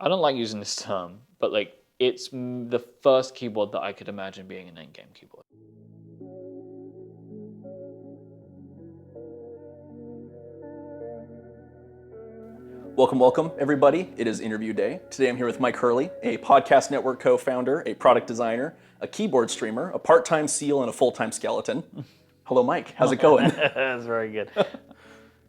I don't like using this term, but like it's the first keyboard that I could imagine being an in-game keyboard. Welcome, everybody. It is interview day. Today I'm here with Myke Hurley, a podcast network co-founder, a product designer, a keyboard streamer, a part-time SEAL, and a full-time skeleton. Hello, Myke. How's it going? That's very good.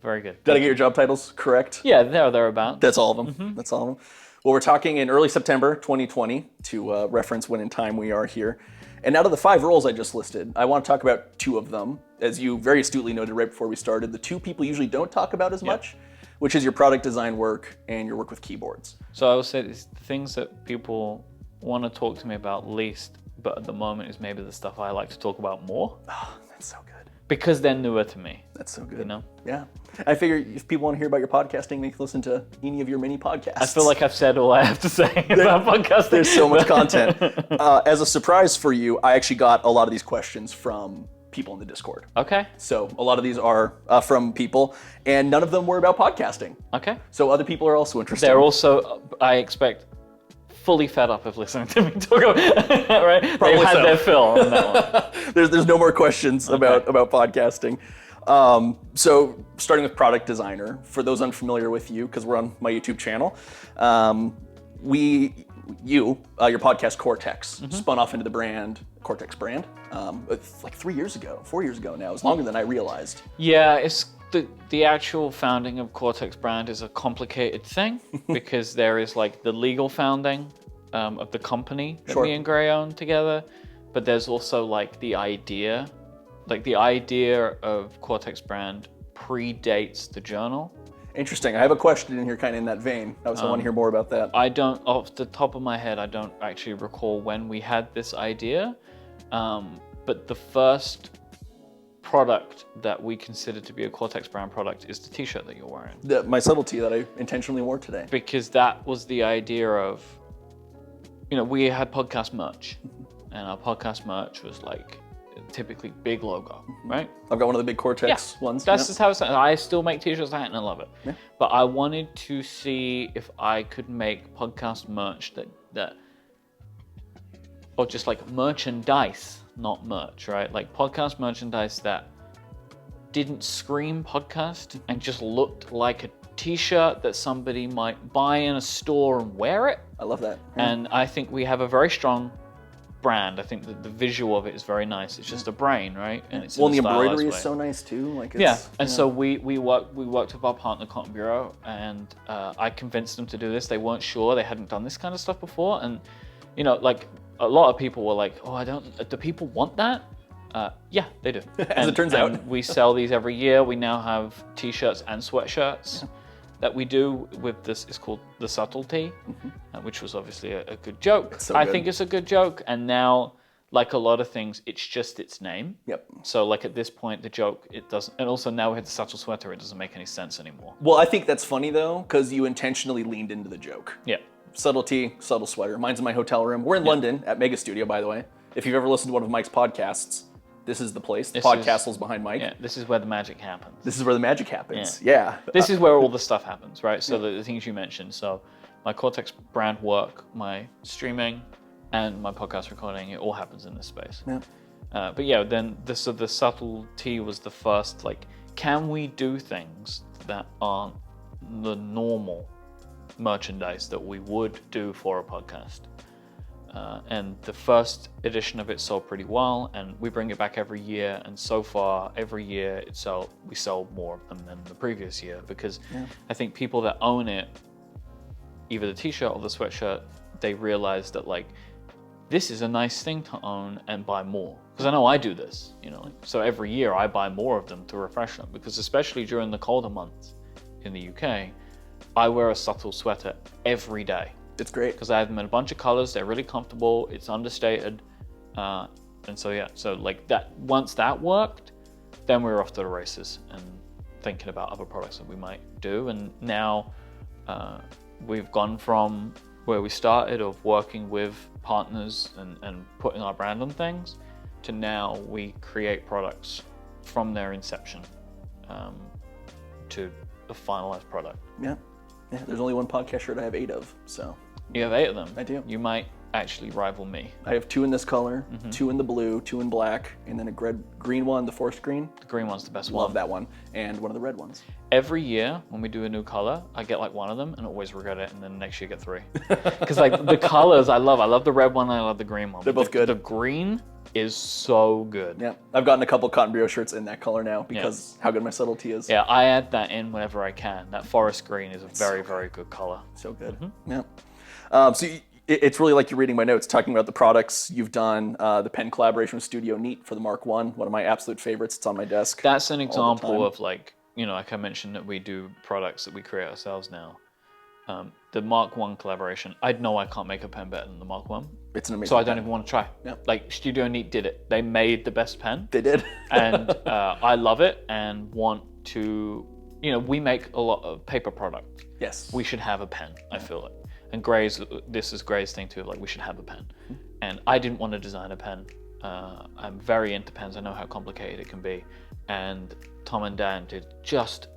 Very good. Did I get your job titles correct? Yeah, thereabouts. That's all of them. Mm-hmm. That's all of them. Well, we're talking in early September 2020 to reference when in time we are here. And out of the 5 roles I just listed, I want to talk about 2 of them. As you very astutely noted right before we started, the 2 people usually don't talk about as much, which is your product design work and your work with keyboards. So I would say it's the things that people want to talk to me about least, but at the moment is maybe the stuff I like to talk about more. Oh, that's so good. Because they're newer to me. That's so good. You know? Yeah. I figure if people want to hear about your podcasting, they can listen to any of your mini podcasts. I feel like I've said all I have to say about podcasting. There's so much content. As a surprise for you, I actually got a lot of these questions from people in the Discord. Okay. So a lot of these are from people, and none of them were about podcasting. Okay. So other people are also interested. They're also, I expect, fully fed up of listening to me talk about it, right? Probably They've had so. their fill on that one. There's no more questions about podcasting. So starting with product designer, for those unfamiliar with you, because we're on my YouTube channel, your podcast Cortex spun off into the Cortex brand, like 4 years ago now. It's longer than I realized. Yeah, it's the actual founding of Cortex brand is a complicated thing because there is like the legal founding of the company that me and Gray own together, but there's also like the idea of Cortex brand predates the journal. Interesting. I have a question in here kind of in that vein. I want to hear more about that. I don't, off the top of my head, I don't actually recall when we had this idea, but the first product that we consider to be a Cortex brand product is the t-shirt that you're wearing. My subtlety that I intentionally wore today. Because that was the idea of, we had podcast merch, and our podcast merch was like typically big logo, right? I've got one of the big Cortex ones. That's just how it's done. I still make t-shirts and I love it. Yeah. But I wanted to see if I could make podcast merch or just like merchandise, not merch, right? Like podcast merchandise that didn't scream podcast and just looked like a t-shirt that somebody might buy in a store and wear it. I love that. Yeah. And I think we have a very strong brand. I think that the visual of it is very nice. It's just a brain, right? And it's the embroidery is so nice too. Like so we worked with our partner Cotton Bureau, and I convinced them to do this. They weren't sure. They hadn't done this kind of stuff before, and like a lot of people were like, "Oh, do people want that?" Yeah, they do. As it turns out, we sell these every year. We now have t-shirts and sweatshirts. That we do with this is called the subtlety, which was obviously a good joke. I think it's a good joke, and now, like a lot of things, it's just its name. Yep. So like at this point, the joke, it doesn't, and also now we have the subtle sweater, it doesn't make any sense anymore. Well, I think that's funny though, because you intentionally leaned into the joke. Yeah. Subtlety, subtle sweater. Mine's in my hotel room. We're in London at Mega Studio, by the way. If you've ever listened to one of Myke's podcasts, this is the place. The Podcastle's behind Myke. Yeah, this is where the magic happens. This is where the magic happens. Yeah. This is where all the stuff happens, right? So the things you mentioned. So my Cortex brand work, my streaming, and my podcast recording, it all happens in this space. Yeah. But yeah, then the subtlety was the first, like, can we do things that aren't the normal merchandise that we would do for a podcast? And the first edition of it sold pretty well, and we bring it back every year, and so far every year we sell more of them than the previous year, because I think people that own it, either the t-shirt or the sweatshirt, they realize that like this is a nice thing to own and buy more, because I know I do this, so every year I buy more of them to refresh them, because especially during the colder months in the UK, I wear a subtle sweater every day. It's great. Because I have them in a bunch of colors, they're really comfortable, it's understated, and so like that, once that worked, then we were off to the races and thinking about other products that we might do, and now we've gone from where we started of working with partners and putting our brand on things, to now we create products from their inception to a finalized product. Yeah. Yeah, there's only one podcast shirt I have 8 of, so. You have 8 of them. I do. You might actually rival me. I have 2 in this color, 2 in the blue, 2 in black, and then a green one, the forest green. The green one's the best Love one. that one, and one of the red ones. Every year when we do a new color, I get like one of them and always regret it, and then next year get 3. Because like the colors I love the red one, I love the green one. They're both good. The green is so good. Yeah, I've gotten a couple Cotton Brio shirts in that color now because how good my subtlety is. Yeah, I add that in whenever I can. That forest green is a very, very good color. So good. Yeah. It's really like you're reading my notes, talking about the products you've done, the pen collaboration with Studio Neat for the Mark I, one of my absolute favorites. It's on my desk. That's an example of like, like I mentioned that we do products that we create ourselves now. The Mark I collaboration, I know I can't make a pen better than the Mark I. It's an amazing So I don't even want to try. Yeah. Like Studio Neat did it. They made the best pen. They did. And I love it and want to, we make a lot of paper product. Yes. We should have a pen, I feel like. And this is Gray's thing too, like we should have a pen. And I didn't want to design a pen. I'm very into pens, I know how complicated it can be. And Tom and Dan did just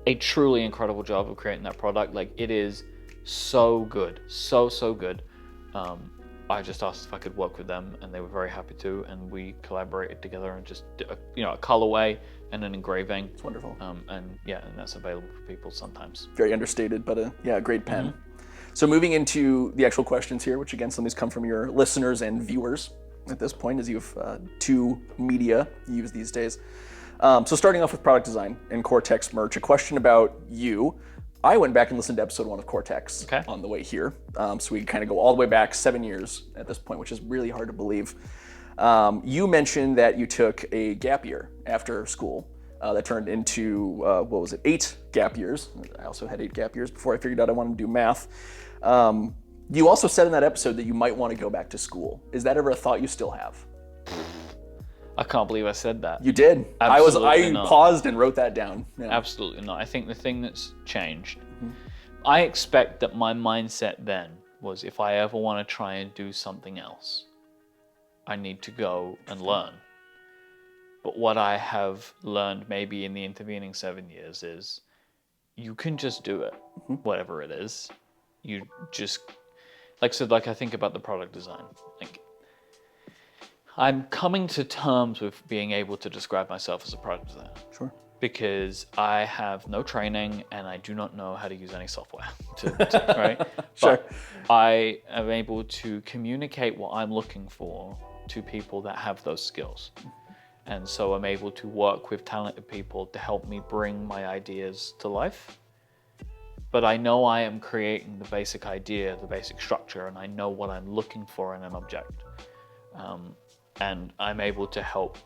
a truly incredible job of creating that product. Like it is so good, so good. I just asked if I could work with them and they were very happy to, and we collaborated together and just did a colorway and an engraving. It's wonderful. And that's available for people sometimes. Very understated, but a great pen. So moving into the actual questions here, which again, some of these come from your listeners and viewers at this point, as you have 2 media you use these days. So starting off with product design and Cortex merch, a question about you. I went back and listened to episode 1 of Cortex on the way here. So we kind of go all the way back 7 years at this point, which is really hard to believe. You mentioned that you took a gap year after school. That turned into, 8 gap years. I also had 8 gap years before I figured out I wanted to do math. You also said in that episode that you might want to go back to school. Is that ever a thought you still have? I can't believe I said that. You did. Absolutely I not. paused and wrote that down. Yeah. Absolutely not. I think the thing that's changed, I expect that my mindset then was if I ever want to try and do something else, I need to go and learn. But what I have learned maybe in the intervening 7 years is you can just do it, whatever it is. You just, like I think about the product design. Like, I'm coming to terms with being able to describe myself as a product designer. Sure. Because I have no training and I do not know how to use any software, right? Sure. But I am able to communicate what I'm looking for to people that have those skills. And so I'm able to work with talented people to help me bring my ideas to life. But I know I am creating the basic idea, the basic structure, and I know what I'm looking for in an object. And I'm able to help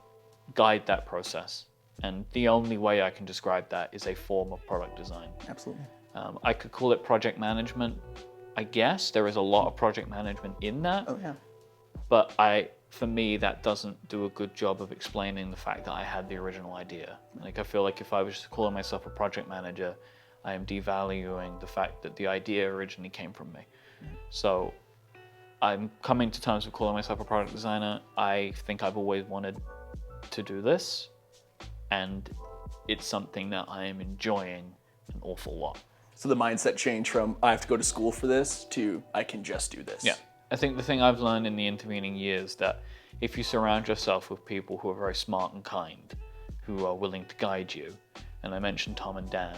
guide that process. And the only way I can describe that is a form of product design. Absolutely. I could call it project management. I guess there is a lot of project management in that. Oh, yeah. But for me, that doesn't do a good job of explaining the fact that I had the original idea. Like, I feel like if I was just calling myself a project manager, I am devaluing the fact that the idea originally came from me. So I'm coming to terms with calling myself a product designer. I think I've always wanted to do this, and it's something that I am enjoying an awful lot. So the mindset change from I have to go to school for this to I can just do this. Yeah. I think the thing I've learned in the intervening years that if you surround yourself with people who are very smart and kind, who are willing to guide you, and I mentioned Tom and Dan,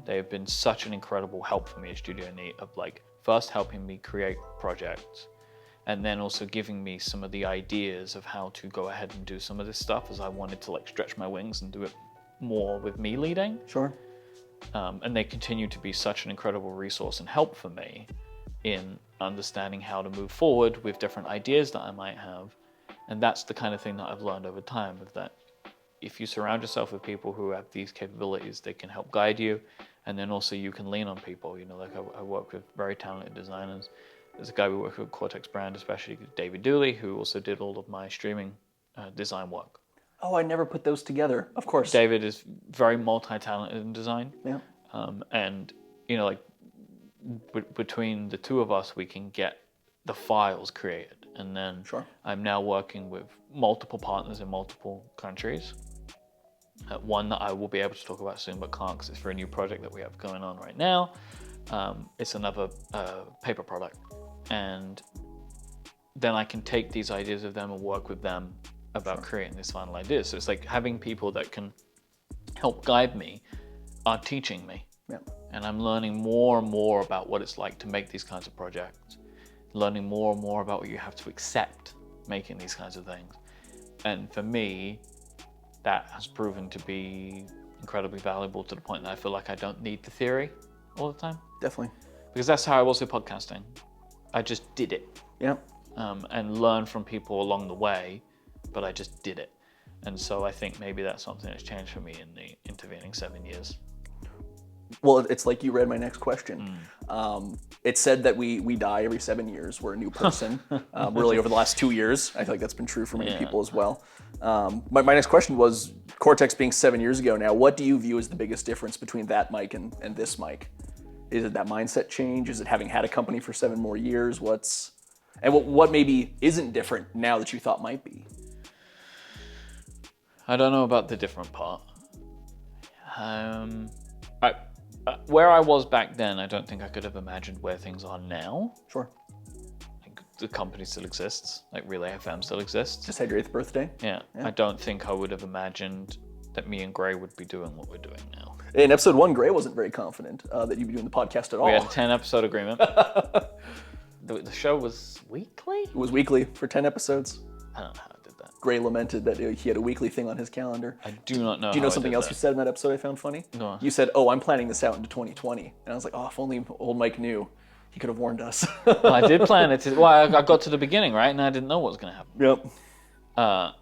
they have been such an incredible help for me at Studio Neat of like first helping me create projects and then also giving me some of the ideas of how to go ahead and do some of this stuff as I wanted to like stretch my wings and do it more with me leading. Sure. And they continue to be such an incredible resource and help for me in understanding how to move forward with different ideas that I might have. And that's the kind of thing that I've learned over time, of that if you surround yourself with people who have these capabilities, they can help guide you. And then also you can lean on people. You know, like I work with very talented designers. There's a guy we work with, Cortex brand, especially David Dooley, who also did all of my streaming design work. Oh, I never put those together. Of course. David is very multi-talented in design. Yeah. And, you know, like between the two of us, we can get the files created. And then Sure. I'm now working with multiple partners in multiple countries. One that I will be able to talk about soon, but can't because it's for a new project that we have going on right now. it's another paper product. And then I can take these ideas of them and work with them about creating this final idea. So it's like having people that can help guide me are teaching me. Yeah. And I'm learning more and more about what it's like to make these kinds of projects, learning more and more about what you have to accept making these kinds of things. And for me, that has proven to be incredibly valuable to the point that I feel like I don't need the theory all the time. Definitely. Because that's how I was with podcasting. I just did it. Yeah. And learned from people along the way, but I just did it. And so I think maybe that's something that's changed for me in the intervening 7 years. Well, it's like you read my next question. It said that we die every 7 years. We're a new person. Really, over the last 2 years, I feel like that's been true for many people as well. My next question was, Cortex being 7 years ago now, what do you view as the biggest difference between that Myke and this Myke? Is it that mindset change? Is it having had a company for 7 more years? What maybe isn't different now that you thought might be? I don't know about the different part. Where I was back then, I don't think I could have imagined where things are now. Sure. Like, the company still exists. Like Relay FM still exists. Just had your 8th birthday? Yeah. I don't think I would have imagined that me and Gray would be doing what we're doing now. In episode 1, Gray wasn't very confident that you'd be doing the podcast at all. We had a 10-episode agreement. The show was weekly? It was weekly for 10 episodes. I don't know how I did that. Gray lamented that he had a weekly thing on his calendar. I do not know. Do you know something else you said in that episode I found funny? No. You said, "Oh, I'm planning this out into 2020," and I was like, "Oh, if only old Myke knew, he could have warned us." Well, I did plan it. I got to the beginning, right, and I didn't know what was going to happen. Yep.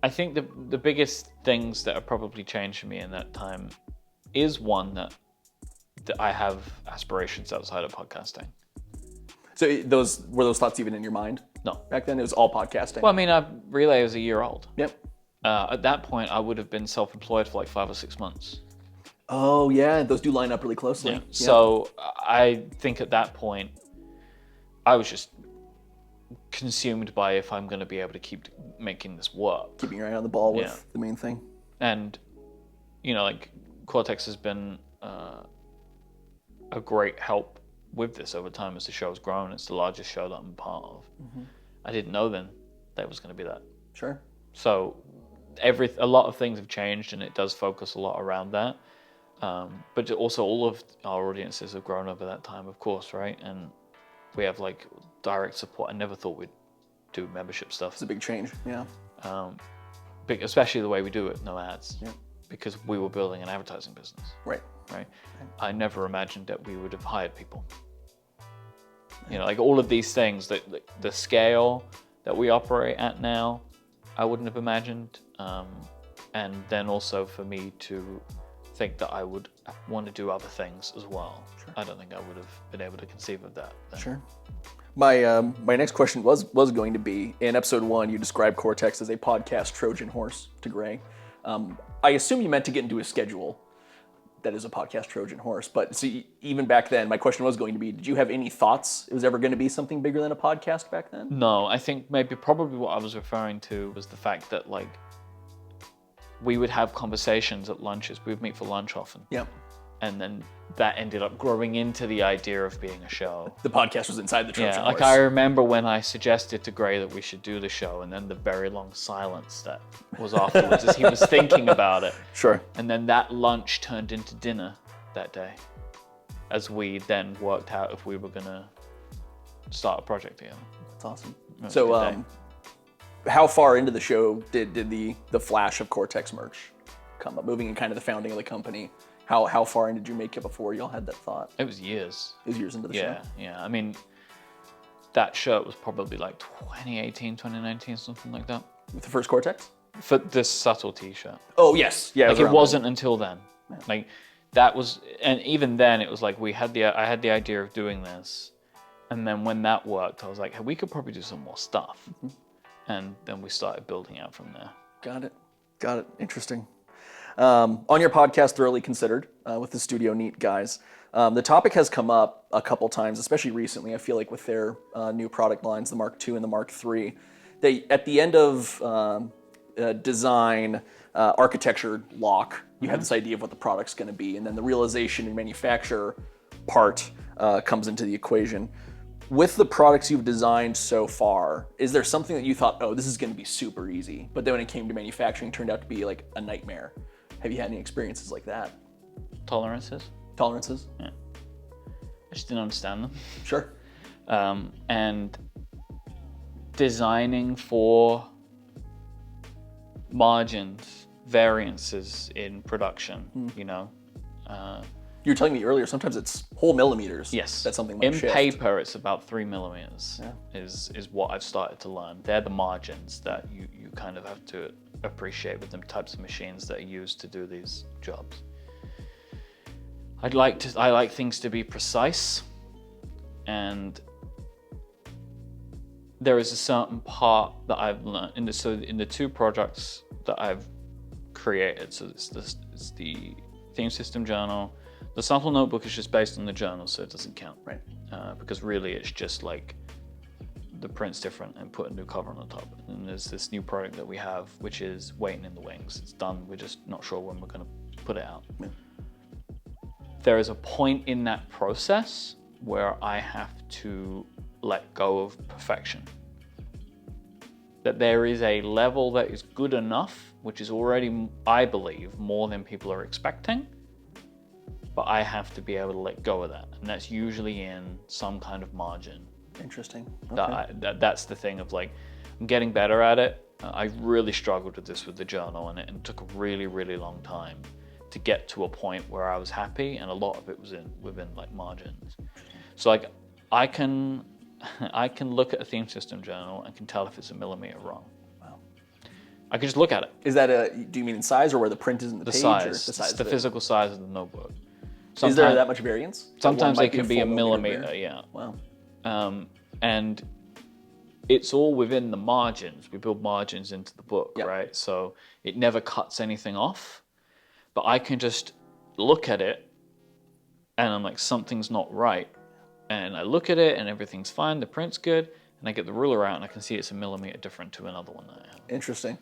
I think the biggest things that have probably changed for me in that time is one that I have aspirations outside of podcasting. So were those thoughts even in your mind? No. Back then, it was all podcasting. Well, I mean, Relay was a year old. Yep. At that point, I would have been self-employed for like 5 or 6 months. Oh, yeah. Those do line up really closely. Yeah. So I think at that point, I was just consumed by if I'm going to be able to keep making this work. Keeping your eye on the ball with the main thing. And, like Cortex has been a great help with this over time as the show's grown. It's the largest show that I'm a part of. I didn't know then that it was going to be that. Sure. So a lot of things have changed, and it does focus a lot around that. But also all of our audiences have grown over that time, of course, right? And we have like direct support. I never thought we'd do membership stuff. It's a big change, yeah. Especially the way we do it, no ads. Yeah. Because we were building an advertising business. Right. I never imagined that we would have hired people. Like all of these things, that the scale that we operate at now, I wouldn't have imagined. And then also for me to think that I would want to do other things as well. Sure. I don't think I would have been able to conceive of that then. Sure. My next question was going to be, in episode 1, you described Cortex as a podcast Trojan horse to Gray. I assume you meant to get into a schedule that is a podcast Trojan horse, but see, even back then, my question was going to be, did you have any thoughts it was ever going to be something bigger than a podcast back then? No, I think probably what I was referring to was the fact that like we would have conversations at lunches. We would meet for lunch often. Yeah. And then that ended up growing into the idea of being a show. The podcast was inside the Trojan horse. Like I remember when I suggested to Gray that we should do the show, and then the very long silence that was afterwards as he was thinking about it. Sure. And then that lunch turned into dinner that day, as we then worked out if we were going to start a project together. That's awesome. So how far into the show did the flash of Cortex merch come up, moving in kind of the founding of the company? How far in did you make it before y'all had that thought? It was years. It was years into the show? Yeah. I mean, that shirt was probably like 2018, 2019, something like that. With the first Cortex? For this subtle t-shirt. Oh, yes. Yeah. Like it wasn't until then. Yeah. Like that was, and even then it was like I had the idea of doing this. And then when that worked, I was like, hey, we could probably do some more stuff. And then we started building out from there. Got it. Interesting. On your podcast, Thoroughly Considered, with the Studio Neat guys, the topic has come up a couple times, especially recently. I feel like with their new product lines, the Mark II and the Mark III, they at the end of design, architecture lock, you have this idea of what the product's going to be, and then the realization in manufacture, part comes into the equation. With the products you've designed so far, is there something that you thought, oh, this is going to be super easy, but then when it came to manufacturing, it turned out to be like a nightmare? Have you had any experiences like that? Tolerances? Tolerances? Yeah. I just didn't understand them. Sure. And designing for margins, variances in production, you know. You were telling me earlier, sometimes it's whole millimeters. Yes. That something might in shift. paper, it's about 3 millimeters. Yeah. Is what I've started to learn. They're the margins that you kind of have to appreciate with the types of machines that are used to do these jobs. I like things to be precise, and there is a certain part that I've learned in the 2 projects that I've created. So it's the theme system journal. The sample notebook is just based on the journal, so it doesn't count. Right. Because really it's just like the print's different and put a new cover on the top. And there's this new product that we have, which is waiting in the wings. It's done, we're just not sure when we're gonna put it out. Yeah. There is a point in that process where I have to let go of perfection. That there is a level that is good enough, which is already, I believe, more than people are expecting. But I have to be able to let go of that. And that's usually in some kind of margin. Interesting. Okay. That's the thing of like, I'm getting better at it. I really struggled with this with the journal, and it took a really, really long time to get to a point where I was happy, and a lot of it was within like margins. So like, I can look at a theme system journal and can tell if it's a millimeter wrong. Wow. I can just look at it. Is that do you mean in size, or where the print is in the page? Size. Or the size. It's the physical size of the notebook. Is there that much variance? Sometimes it can be a millimeter, yeah. Wow. And it's all within the margins. We build margins into the book, yep. right? So it never cuts anything off. But I can just look at it and I'm like, something's not right. And I look at it and everything's fine, the print's good, and I get the ruler out and I can see it's a millimeter different to another one that I have. Interesting.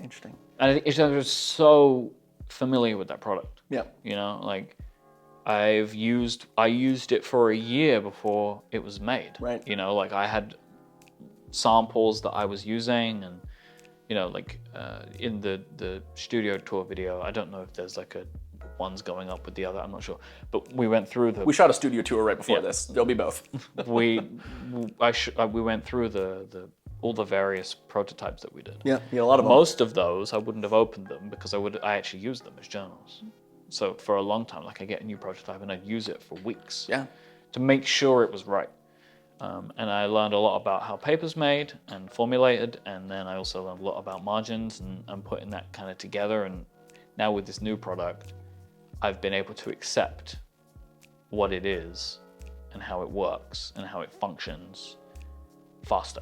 Interesting. And I think I'm just so familiar with that product. Yeah. You know, like I used it for a year before it was made. Right. You know, like I had samples that I was using, and you know, like in the studio tour video, I don't know if there's like one's going up with the other, I'm not sure. But we went through We shot a studio tour right before this. There'll be both. we went through all the various prototypes that we did. Yeah, a lot of them. Most of those I wouldn't have opened them because I actually used them as journals. So for a long time, like I get a new prototype and I'd use it for weeks. Yeah. To make sure it was right. And I learned a lot about how paper's made and formulated, and then I also learned a lot about margins and putting that kind of together. And now with this new product, I've been able to accept what it is and how it works and how it functions faster.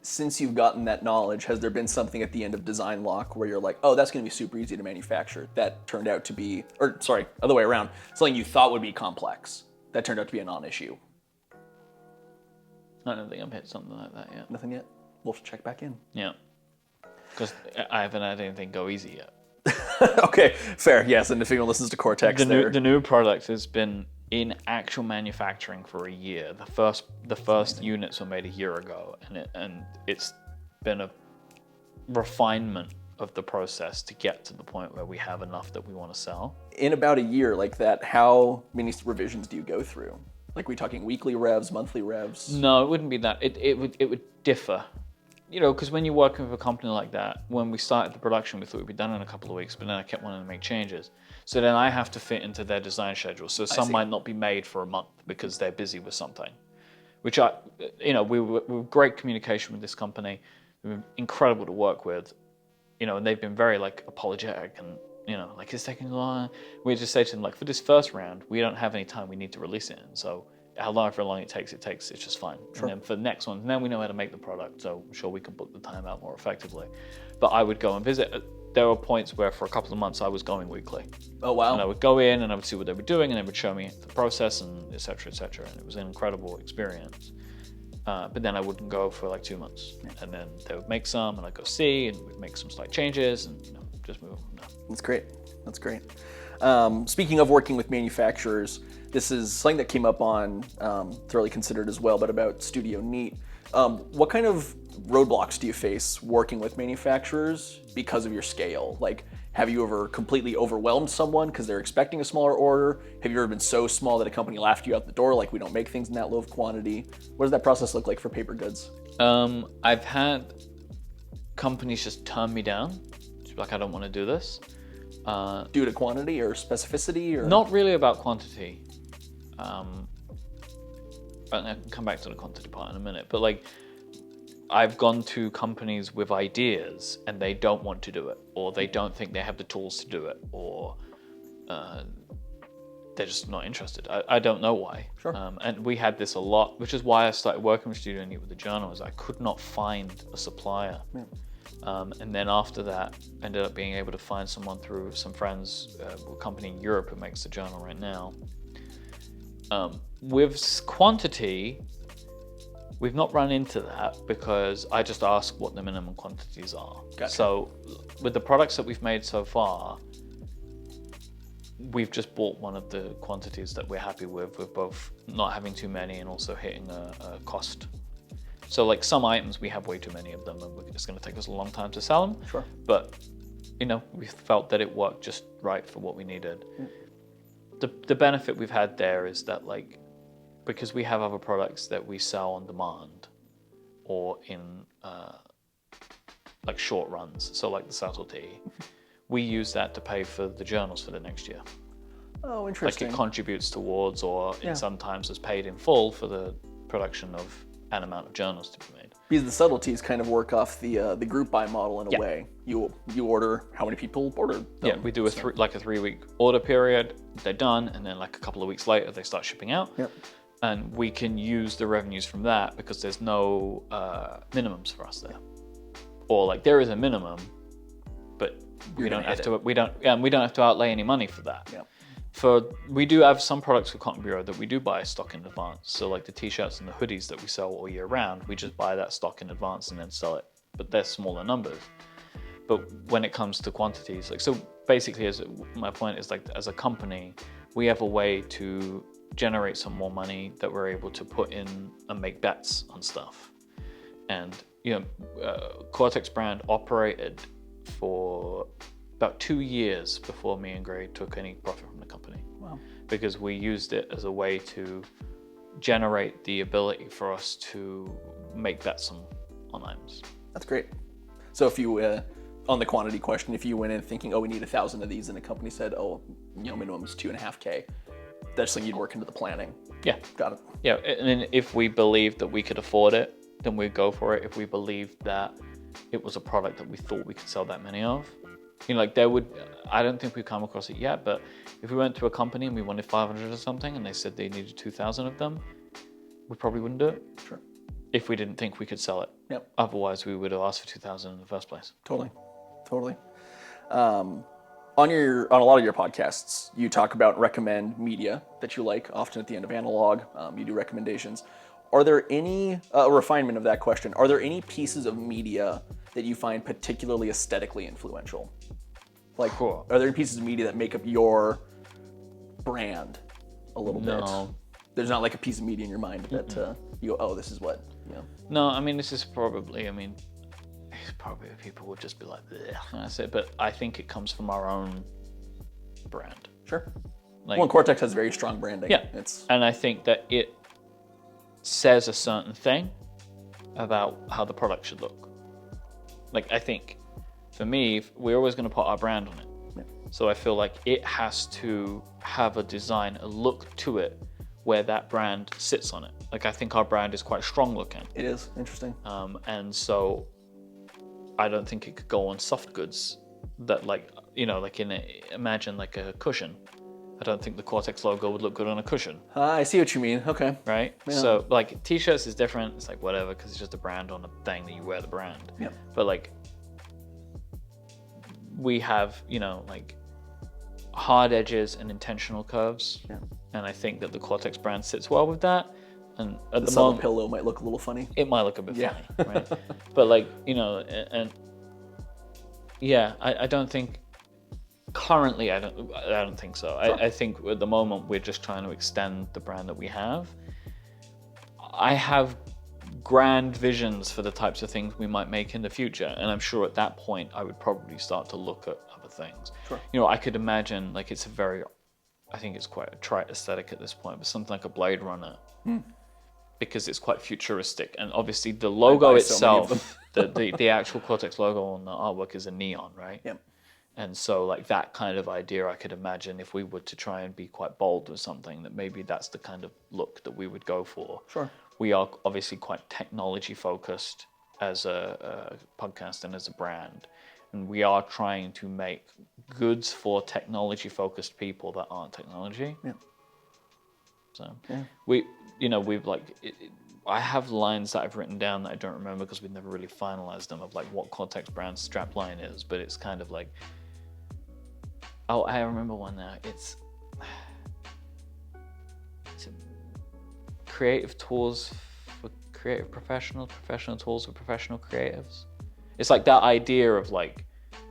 Since you've gotten that knowledge, has there been something at the end of design lock where you're like, oh, that's going to be super easy to manufacture, that turned out to be, or sorry, other way around, something you thought would be complex, that turned out to be a non-issue? I don't think I've hit something like that yet. Nothing yet? We'll check back in. Yeah. Because I haven't had anything go easy yet. Okay, fair. Yes, and if anyone listens to Cortex, the new product has been in actual manufacturing for a year. The first units were made a year ago, and it's been a refinement of the process to get to the point where we have enough that we want to sell. In about a year like that, how many revisions do you go through? Like, we talking weekly revs, monthly revs? No, it wouldn't be that. It would differ. You know, because when you're working with a company like that, when we started the production, we thought we'd be done in a couple of weeks, but then I kept wanting to make changes. So then I have to fit into their design schedule. So some might not be made for a month because they're busy with something. Which we were great communication with this company. They've been incredible to work with, you know, and they've been very like apologetic and, you know, like, it's taking long. We just say to them, like, for this first round, we don't have any time, we need to release it in. So however long it takes, it's just fine. Sure. And then for the next one, then we know how to make the product, so I'm sure we can book the time out more effectively. But I would go and visit. There were points where for a couple of months I was going weekly. Oh, wow. And I would go in and I would see what they were doing, and they would show me the process and et cetera, and it was an incredible experience. But then I wouldn't go for like 2 months. And then they would make some and I'd go see, and we'd make some slight changes and, you know, just move on from there. That's great. That's great. Speaking of working with manufacturers, This is something that came up on Thoroughly Considered as well, but about Studio Neat. What kind of roadblocks do you face working with manufacturers because of your scale? Like, have you ever completely overwhelmed someone because they're expecting a smaller order? Have you ever been so small that a company laughed you out the door, like we don't make things in that low of quantity? What does that process look like for paper goods? I've had companies just turn me down. Like, I don't want to do this. Due to quantity or specificity? Or Not really about quantity. I can come back to the quantity part in a minute. But like, I've gone to companies with ideas and they don't want to do it, or they don't think they have the tools to do it, or they're just not interested. I don't know why. Sure. And we had this a lot, which is why I started working with Studio Neat with the journal, is I could not find a supplier. Yeah. And then after that, ended up being able to find someone through some friends, a company in Europe who makes the journal right now. With quantity, we've not run into that because I just ask what the minimum quantities are. Gotcha. So with the products that we've made so far, we've just bought one of the quantities that we're happy with both not having too many and also hitting a cost. So like some items, we have way too many of them and it's going to take us a long time to sell them. Sure. But, we felt that it worked just right for what we needed. Mm. The benefit we've had there is that, like, because we have other products that we sell on demand or in like short runs, so like the subtlety, we use that to pay for the journals for the next year. Oh, interesting. Like it contributes towards, or it sometimes is paid in full for the production of an amount of journals to be made. Because the subtleties kind of work off the group buy model in a way. You order how many people order them. Yeah, we do a 3-week order period. They're done, and then like a couple of weeks later they start shipping out. Yep. And we can use the revenues from that because there's no minimums for us there, or like there is a minimum, but we don't have to outlay any money for that. Yep. We do have some products for Cotton Bureau that we do buy stock in advance. So like the t-shirts and the hoodies that we sell all year round, we just buy that stock in advance and then sell it. But they're smaller numbers. But when it comes to quantities, like, so basically, my point is, like, as a company, we have a way to generate some more money that we're able to put in and make bets on stuff. And Cortex brand operated for about 2 years before me and Gray took any profit from the company. Wow. Because we used it as a way to generate the ability for us to make bets on items. That's great. So if you, on the quantity question, if you went in thinking, we need 1,000 of these, and a company said, minimum is 2.5K, that's something you'd work into the planning. Yeah. Got it. Yeah, and then if we believed that we could afford it, then we'd go for it. If we believed that it was a product that we thought we could sell that many of, I don't think we've come across it yet, but if we went to a company and we wanted 500 or something and they said they needed 2,000 of them, we probably wouldn't do it. Sure. If we didn't think we could sell it. Yep. Otherwise, we would have asked for 2,000 in the first place. Totally. On a lot of your podcasts, you talk about and recommend media that you like, often at the end of Analog. You do recommendations. Are there any, a refinement of that question, are there any pieces of media that you find particularly aesthetically influential? Like, Cool. Are there any pieces of media that make up your brand a little bit? No. There's not like a piece of media in your mind that you go, this is what, No, I mean, this is probably, probably people would just be like, bleh, when I say it, but I think it comes from our own brand. Sure. Like, Well, Cortex has very strong branding. Yeah. And I think that it says a certain thing about how the product should look. Like, I think for me, we're always going to put our brand on it. Yeah. So I feel like it has to have a design, a look to it where that brand sits on it. Like, I think our brand is quite strong looking. It is. Interesting. And so I don't think it could go on soft goods that imagine like a cushion. I don't think the Cortex logo would look good on a cushion. I see what you mean. Okay. Right? Yeah. So like t-shirts is different. It's like whatever, because it's just a brand on a thing that you wear the brand. Yeah. But like we have, like hard edges and intentional curves. Yeah. And I think that the Cortex brand sits well with that. And at the subtle moment, pillow might look a little funny. It might look a bit funny, right? But like, I don't think Currently, I don't think so. I think at the moment we're just trying to extend the brand that we have. I have grand visions for the types of things we might make in the future, and I'm sure at that point I would probably start to look at other things. Sure. You know, I could imagine, like, I think it's quite a trite aesthetic at this point, but something like a Blade Runner, because it's quite futuristic, and obviously the logo itself, the actual Cortex logo on the artwork is a neon, right? Yep. And so, like, that kind of idea, I could imagine if we were to try and be quite bold with something, that maybe that's the kind of look that we would go for. Sure. We are obviously quite technology focused as a podcast and as a brand. And we are trying to make goods for technology focused people that aren't technology. Yeah. So yeah. I have lines that I've written down that I don't remember because we've never really finalized them, of like what Cortex brand strap line is, but it's kind of like, oh, I remember one now. It's creative tools for creative professionals, professional tools for professional creatives. It's like that idea of like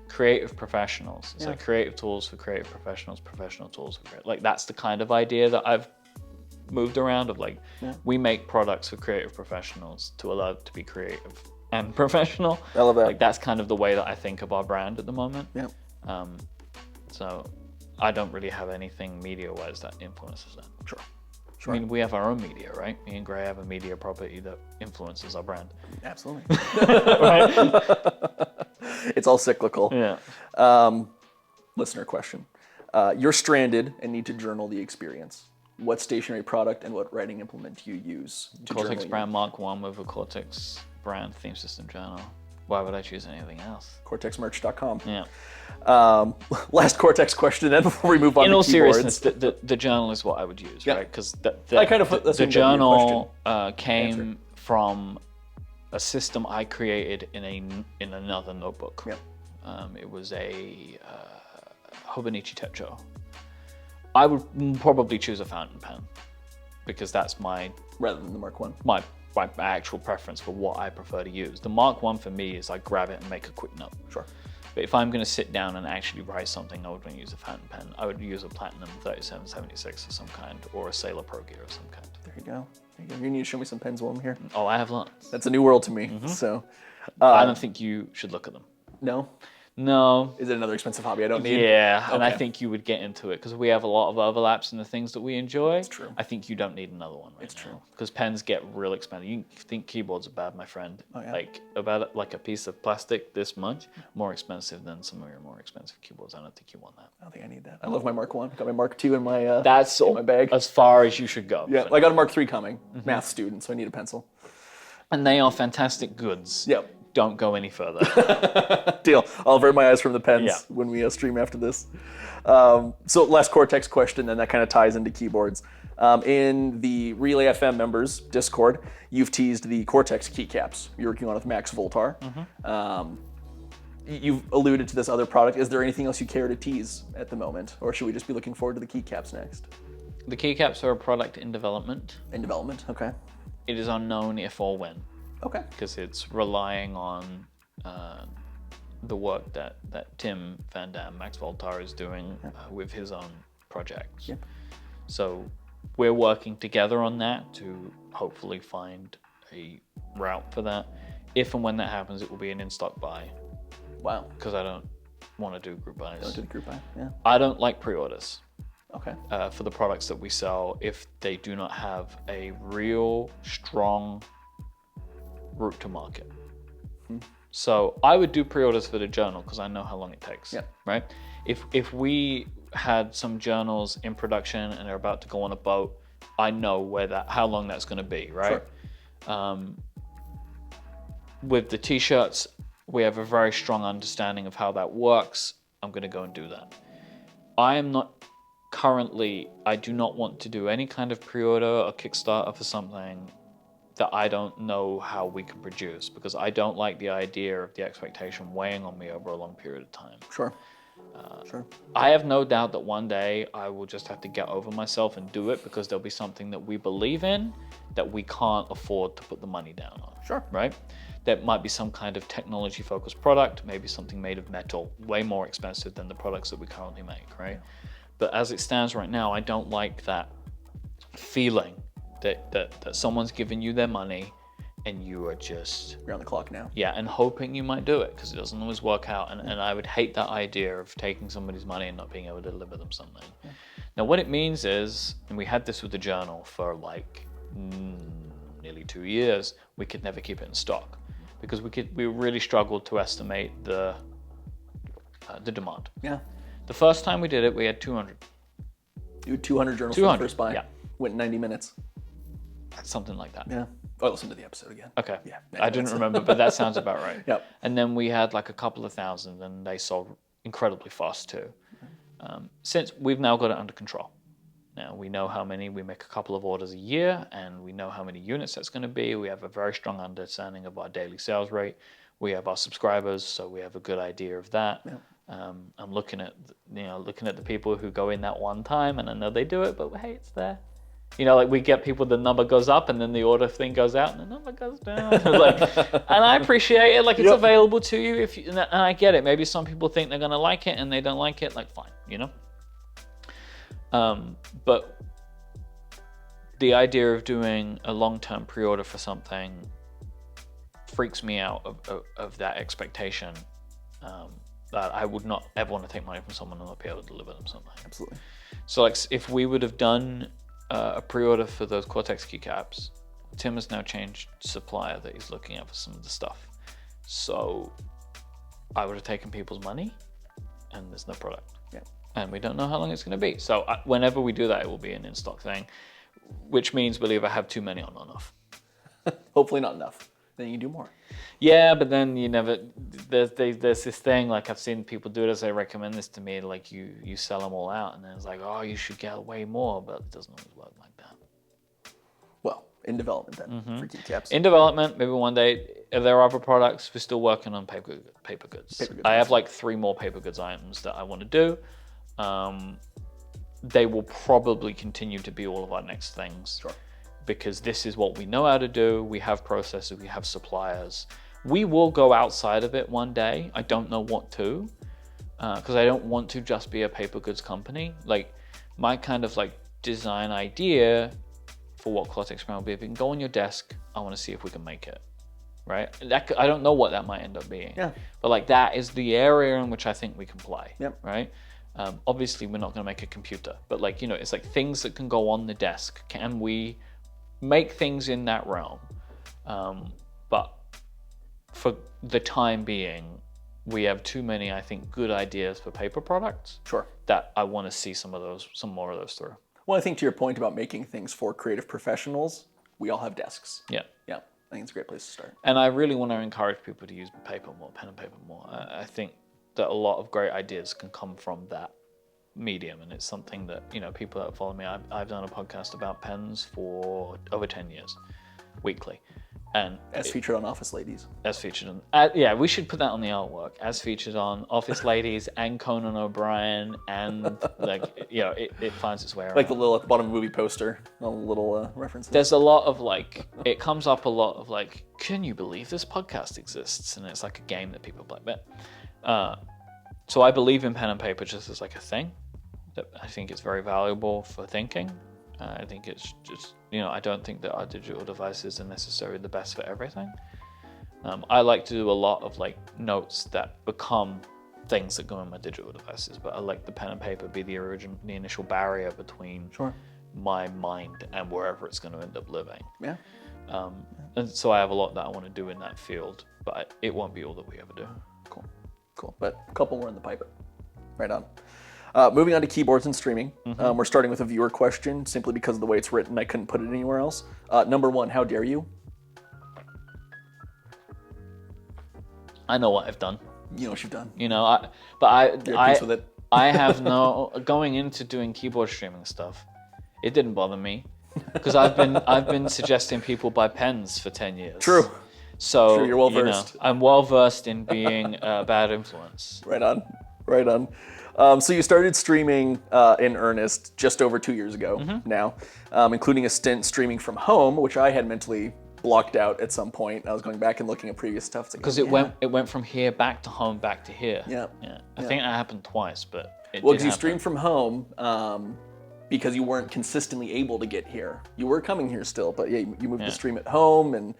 creative professionals. It's like creative tools for creative professionals, professional tools for like, that's the kind of idea that I've moved around of like, we make products for creative professionals to allow it to be creative and professional. I love that. Like, that's kind of the way that I think of our brand at the moment. Yeah. So I don't really have anything media-wise that influences that. Sure. I mean, we have our own media, right? Me and Gray have a media property that influences our brand. Absolutely. Right? It's all cyclical. Yeah. Listener question. You're stranded and need to journal the experience. What stationary product and what writing implement do you use to Cortex journal brand Mark 1 with a Cortex brand theme system journal. Why would I choose anything else? CortexMerch.com. Yeah. Last Cortex question then before we move on to In all keyboards. seriousness, the journal is what I would use, right? Because the a journal came from a system I created in another notebook. Yep. It was a Hobonichi Techo. I would probably choose a fountain pen because that's rather than the Mark 1. my actual preference for what I prefer to use. The Mark 1 for me is I grab it and make a quick note. Sure. But if I'm going to sit down and actually write something, I wouldn't use a fountain pen. I would use a Platinum 3776 of some kind, or a Sailor Pro Gear of some kind. There you go. You need to show me some pens while I'm here. Oh, I have lots. That's a new world to me. So, I don't think you should look at them. No? No. Is it another expensive hobby I don't need? Yeah, and I Okay. think you would get into it because we have a lot of overlaps in the things that we enjoy. It's true. I think you don't need another one right It's true. Because pens get real expensive. You think keyboards are bad, my friend. Oh, yeah? Like a piece of plastic this much, more expensive than some of your more expensive keyboards. I don't think you want that. I don't think I need that. I love my Mark 1. Got my Mark 2 in my That's in my bag. as far as you should go. Yeah, well, I got a Mark 3 coming. Math student, so I need a pencil. And they are fantastic goods. Yep. Don't go any further. Deal. I'll avert my eyes from the pens Yeah. when we stream after this. So last Cortex question, and that kind of ties into keyboards. In the Relay FM members Discord, you've teased the Cortex keycaps you're working on with Max Voltar. You've alluded to this other product. Is there anything else you care to tease at the moment, or should we just be looking forward to the keycaps next? The keycaps are a product in development. In development, okay. It is unknown if or when, Okay. because it's relying on the work that Tim Van Dam, Max Voltar, is doing with his own projects. Yep. So we're working together on that to hopefully find a route for that. If and when that happens, it will be an in-stock buy, Wow. because I don't want to do group buys. Don't do the group buy. Yeah. I don't like pre-orders Okay. for the products that we sell if they do not have a real strong route to market. So I would do pre-orders for the journal because I know how long it takes. Yeah. Right. If we had some journals in production and they're about to go on a boat, I know how long that's going to be. Right. Sure. With the t-shirts, we have a very strong understanding of how that works. I'm going to go and do that. I am not currently. I do not want to do any kind of pre-order or Kickstarter for something that I don't know how we can produce, because I don't like the idea of the expectation weighing on me over a long period of time. Sure. Sure. I have no doubt that one day I will just have to get over myself and do it, because there'll be something that we believe in that we can't afford to put the money down on. Sure. Right? That might be some kind of technology-focused product, maybe something made of metal, way more expensive than the products that we currently make, right? But as it stands right now, I don't like that feeling that someone's giving you their money and you are just... You're on the clock now. Yeah, and hoping you might do it, because it doesn't always work out. And I would hate that idea of taking somebody's money and not being able to deliver them something. Yeah. Now, what it means is, and we had this with the journal for like nearly 2 years, we could never keep it in stock, because we really struggled to estimate the demand. Yeah. The first time we did it, we had 200. You had 200 journals for the first buy. Yeah. Went 90 minutes. Something like that. Yeah. Oh, listen to the episode again. Okay. Yeah. I didn't remember, but that sounds about right. Yep. And then we had like a couple of thousand, and they sold incredibly fast too. Since we've now got it under control. Now we know how many, we make a couple of orders a year, and we know how many units that's going to be. We have a very strong understanding of our daily sales rate. We have our subscribers, so we have a good idea of that. Yeah. I'm looking at the people who go in that one time, and I know they do it, but hey, it's there. You know, like we get people, the number goes up, and then the order thing goes out, and the number goes down. And I appreciate it. Like, it's available to you. And I get it. Maybe some people think they're gonna like it, and they don't like it. Like, fine, you know. But the idea of doing a long-term pre-order for something freaks me out of that expectation. That I would not ever want to take money from someone and not be able to deliver them something. Absolutely. So, like, if we would have done a pre-order for those Cortex keycaps, Tim has now changed supplier that he's looking at for some of the stuff. So I would have taken people's money, and there's no product. Yeah. And we don't know how long it's going to be. So whenever we do that, it will be an in-stock thing, which means we'll either have too many or not enough. Hopefully not enough. Then you can do more. Yeah, but then you never, there's this thing, like I've seen people do it as they recommend this to me, like you sell them all out, and then it's like, oh, you should get way more, but it doesn't always work like that. Well, in development then, for keycaps. In development, maybe one day. If there are other products, we're still working on paper goods. I have like 3 more paper goods items that I want to do. They will probably continue to be all of our next things. Sure. Because this is what we know how to do. We have processes, we have suppliers. We will go outside of it one day. I don't know what to, because I don't want to just be a paper goods company. Like, my kind of like design idea for what Cortex Brand will be, if it can go on your desk, I want to see if we can make it, right? I don't know what that might end up being. Yeah. But like, that is the area in which I think we can play, yep. Right? Obviously, we're not going to make a computer, but like, you know, it's like things that can go on the desk. Can we make things in that realm? But for the time being, we have too many, I think, good ideas for paper products. Sure. That I want to see some more of those through. Well, I think to your point about making things for creative professionals, we all have desks. Yeah. Yeah. I think it's a great place to start. And I really want to encourage people to use paper more, pen and paper more. I think that a lot of great ideas can come from that medium, and it's something that, you know, people that follow me, I've done a podcast about pens for over 10 years, weekly. And as featured on Office Ladies. As featured on, yeah, we should put that on the artwork. As featured on Office Ladies and Conan O'Brien, and like, you know, it finds its way around. Like the little at the bottom movie poster, all the little references. There's a lot of like, it comes up a lot of like, can you believe this podcast exists? And it's like a game that people play. But so I believe in pen and paper just as like a thing. I think it's very valuable for thinking. I think it's just, you know, I don't think that our digital devices are necessarily the best for everything. I like to do a lot of like notes that become things that go in my digital devices, but I like the pen and paper be the initial barrier between my mind and wherever it's going to end up living. Yeah. And so I have a lot that I want to do in that field, but it won't be all that we ever do. Cool. But a couple more in the pipe. Right on. Moving on to keyboards and streaming. We're starting with a viewer question, simply because of the way it's written. I couldn't put it anywhere else. Number 1, how dare you? I know what I've done. You know what you've done. You know, You're at peace with it. I have no, going into doing keyboard streaming stuff, it didn't bother me, because I've been suggesting people buy pens for 10 years. True. So you're well versed. I'm well versed in being a bad influence. Right on. Right on. So you started streaming in earnest just over 2 years ago now, including a stint streaming from home, which I had mentally blocked out at some point. I was going back and looking at previous stuff. Because it went from here back to home, back to here. Yeah. I think that happened twice, but Well, because you streamed from home because you weren't consistently able to get here. You were coming here still, but yeah, you moved to stream at home, and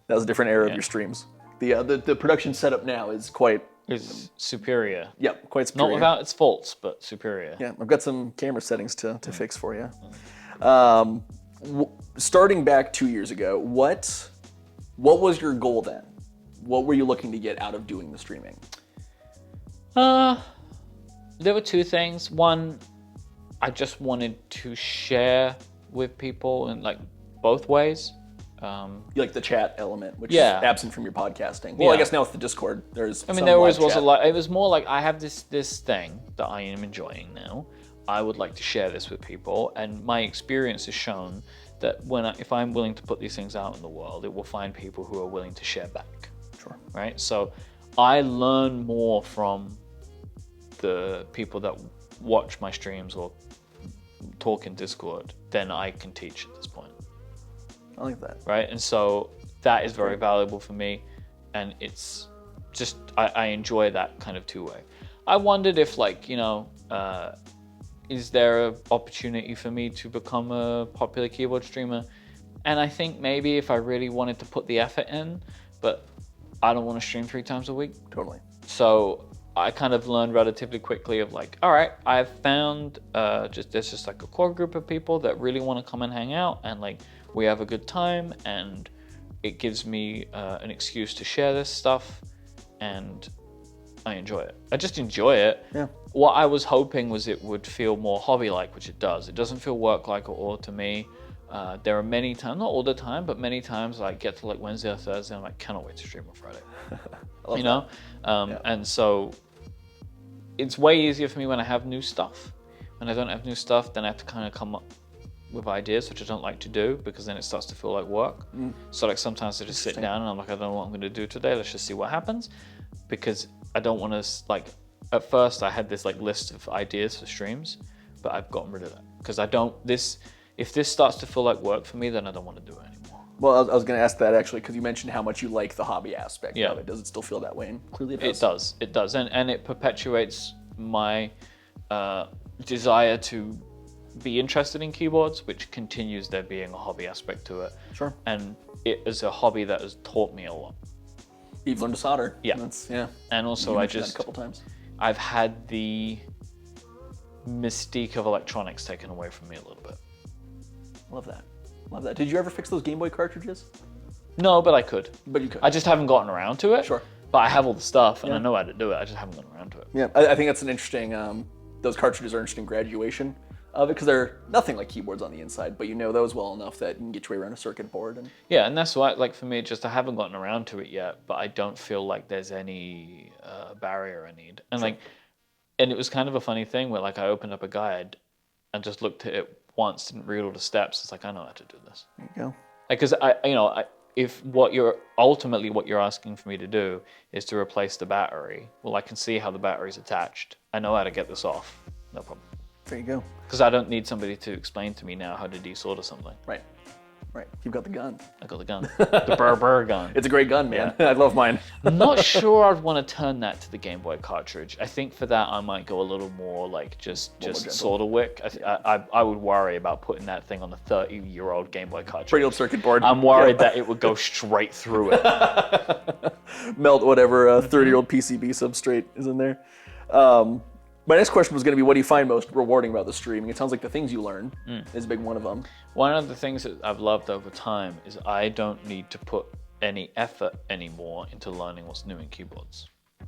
that was a different era of your streams. The production setup now is quite... It's superior. Yeah, quite superior. Not without its faults, but superior. Yeah, I've got some camera settings to fix for you. Starting back 2 years ago, what was your goal then? What were you looking to get out of doing the streaming? There were two things. One, I just wanted to share with people in like both ways. You like the chat element, which is absent from your podcasting. Well, I guess now with the Discord, there's. I mean, there always was a lot. It was more like I have this thing that I am enjoying now. I would like to share this with people, and my experience has shown that if I'm willing to put these things out in the world, it will find people who are willing to share back. Sure. Right. So I learn more from the people that watch my streams or talk in Discord than I can teach at this point. I like that. Right, and so that is very valuable for me, and it's just I enjoy that kind of two-way. I wondered if is there an opportunity for me to become a popular keyboard streamer? And I think maybe if I really wanted to put the effort in, but I don't want to stream 3 times a week. Totally. So I kind of learned relatively quickly of like, all right, I've found there's just like a core group of people that really want to come and hang out, and like we have a good time, and it gives me an excuse to share this stuff, and I enjoy it. I just enjoy it. Yeah. What I was hoping was it would feel more hobby-like, which it does. It doesn't feel work-like at all to me. There are many times, not all the time, but many times I get to like Wednesday or Thursday, and I'm like, cannot wait to stream on Friday. You know? And so it's way easier for me when I have new stuff. When I don't have new stuff, then I have to kind of come up with ideas, which I don't like to do, because then it starts to feel like work. So like sometimes I just sit down and I'm like, I don't know what I'm going to do today. Let's just see what happens, because I don't want to like. At first, I had this like list of ideas for streams, but I've gotten rid of that because I don't. If this starts to feel like work for me, then I don't want to do it anymore. Well, I was going to ask that actually, because you mentioned how much you like the hobby aspect of it. Does it still feel that way? And clearly it does. It does, and it perpetuates my desire to be interested in keyboards, which continues there being a hobby aspect to it. Sure. And it is a hobby that has taught me a lot. You've learned to solder. Yeah. And also that a couple times. I've had the mystique of electronics taken away from me a little bit. Love that. Love that. Did you ever fix those Game Boy cartridges? No, but I could. But you could. I just haven't gotten around to it. Sure. But I have all the stuff, and I know how to do it. I just haven't gotten around to it. Yeah, I think that's an interesting, those cartridges are an interesting graduation of it, because they're nothing like keyboards on the inside, but you know those well enough that you can get your way around a circuit board. And yeah, and that's why, like for me, just I haven't gotten around to it yet, but I don't feel like there's any barrier I need. And and it was kind of a funny thing where like I opened up a guide and just looked at it once, didn't read all the steps. It's like, I know how to do this. There you go. Because if what you're asking for me to do is to replace the battery, well, I can see how the battery's attached. I know how to get this off. No problem. There you go. Because I don't need somebody to explain to me now how to desolder something. Right. You've got the gun. I got the gun. The Burr gun. It's a great gun, man. I love mine. I'm not sure I'd want to turn that to the Game Boy cartridge. I think for that I might go a little more like just solder wick. I would worry about putting that thing on a 30-year-old Game Boy cartridge. Pretty old circuit board. I'm worried that it would go straight through it. Melt whatever 30-year-old PCB substrate is in there. My next question was going to be, what do you find most rewarding about the streaming? It sounds like the things you learn is a big one of them. One of the things that I've loved over time is I don't need to put any effort anymore into learning what's new in keyboards. There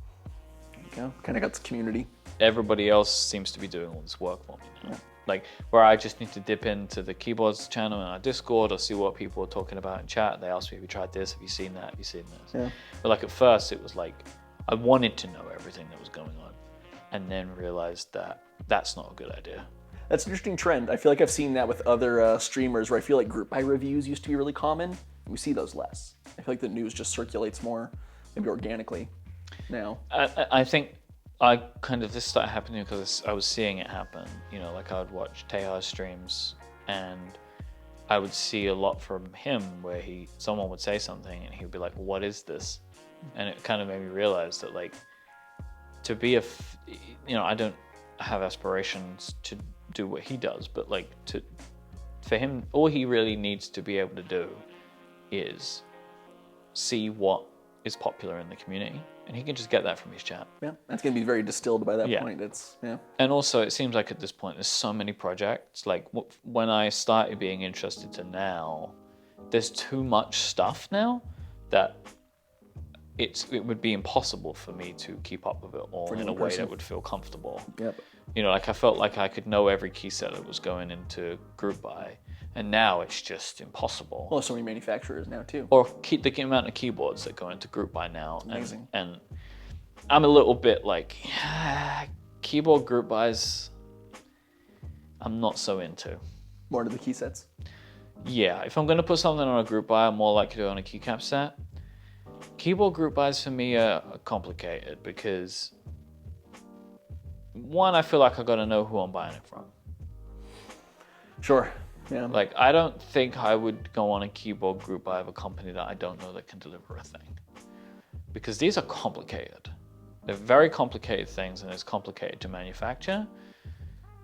you go. Kind of got the community. Everybody else seems to be doing all this work for me now. Yeah. Like where I just need to dip into the keyboards channel in our Discord or see what people are talking about in chat. They ask me, have you tried this? Have you seen that? Have you seen this? Yeah. But like at first it was like, I wanted to know everything that was going on, and then realized that that's not a good idea. That's an interesting trend. I feel like I've seen that with other streamers where I feel like group buy reviews used to be really common. We see those less. I feel like the news just circulates more, maybe organically now. I think I kind of, this started happening because I was seeing it happen. You know, like I would watch Teja's streams and I would see a lot from him where someone would say something and he would be like, what is this? And it kind of made me realize that like, to be I don't have aspirations to do what he does, but like for him, all he really needs to be able to do is see what is popular in the community, and he can just get that from his chat. Yeah, that's going to be very distilled by that point. And also, it seems like at this point, there's so many projects. Like when I started being interested to now, there's too much stuff now that it would be impossible for me to keep up with it all in a way that would feel comfortable. Yep. You know, like I felt like I could know every key set that was going into group buy, and now it's just impossible. Well, so many manufacturers now too. Or keep the amount of keyboards that go into group buy now. Amazing. And I'm a little bit like, keyboard group buys, I'm not so into. More to the key sets. Yeah, if I'm going to put something on a group buy, I'm more likely to do it on a keycap set. Keyboard group buys for me are complicated because, one, I feel like I got to know who I'm buying it from. Sure. Yeah. Like, I don't think I would go on a keyboard group buy of a company that I don't know that can deliver a thing. Because these are complicated. They're very complicated things, and it's complicated to manufacture,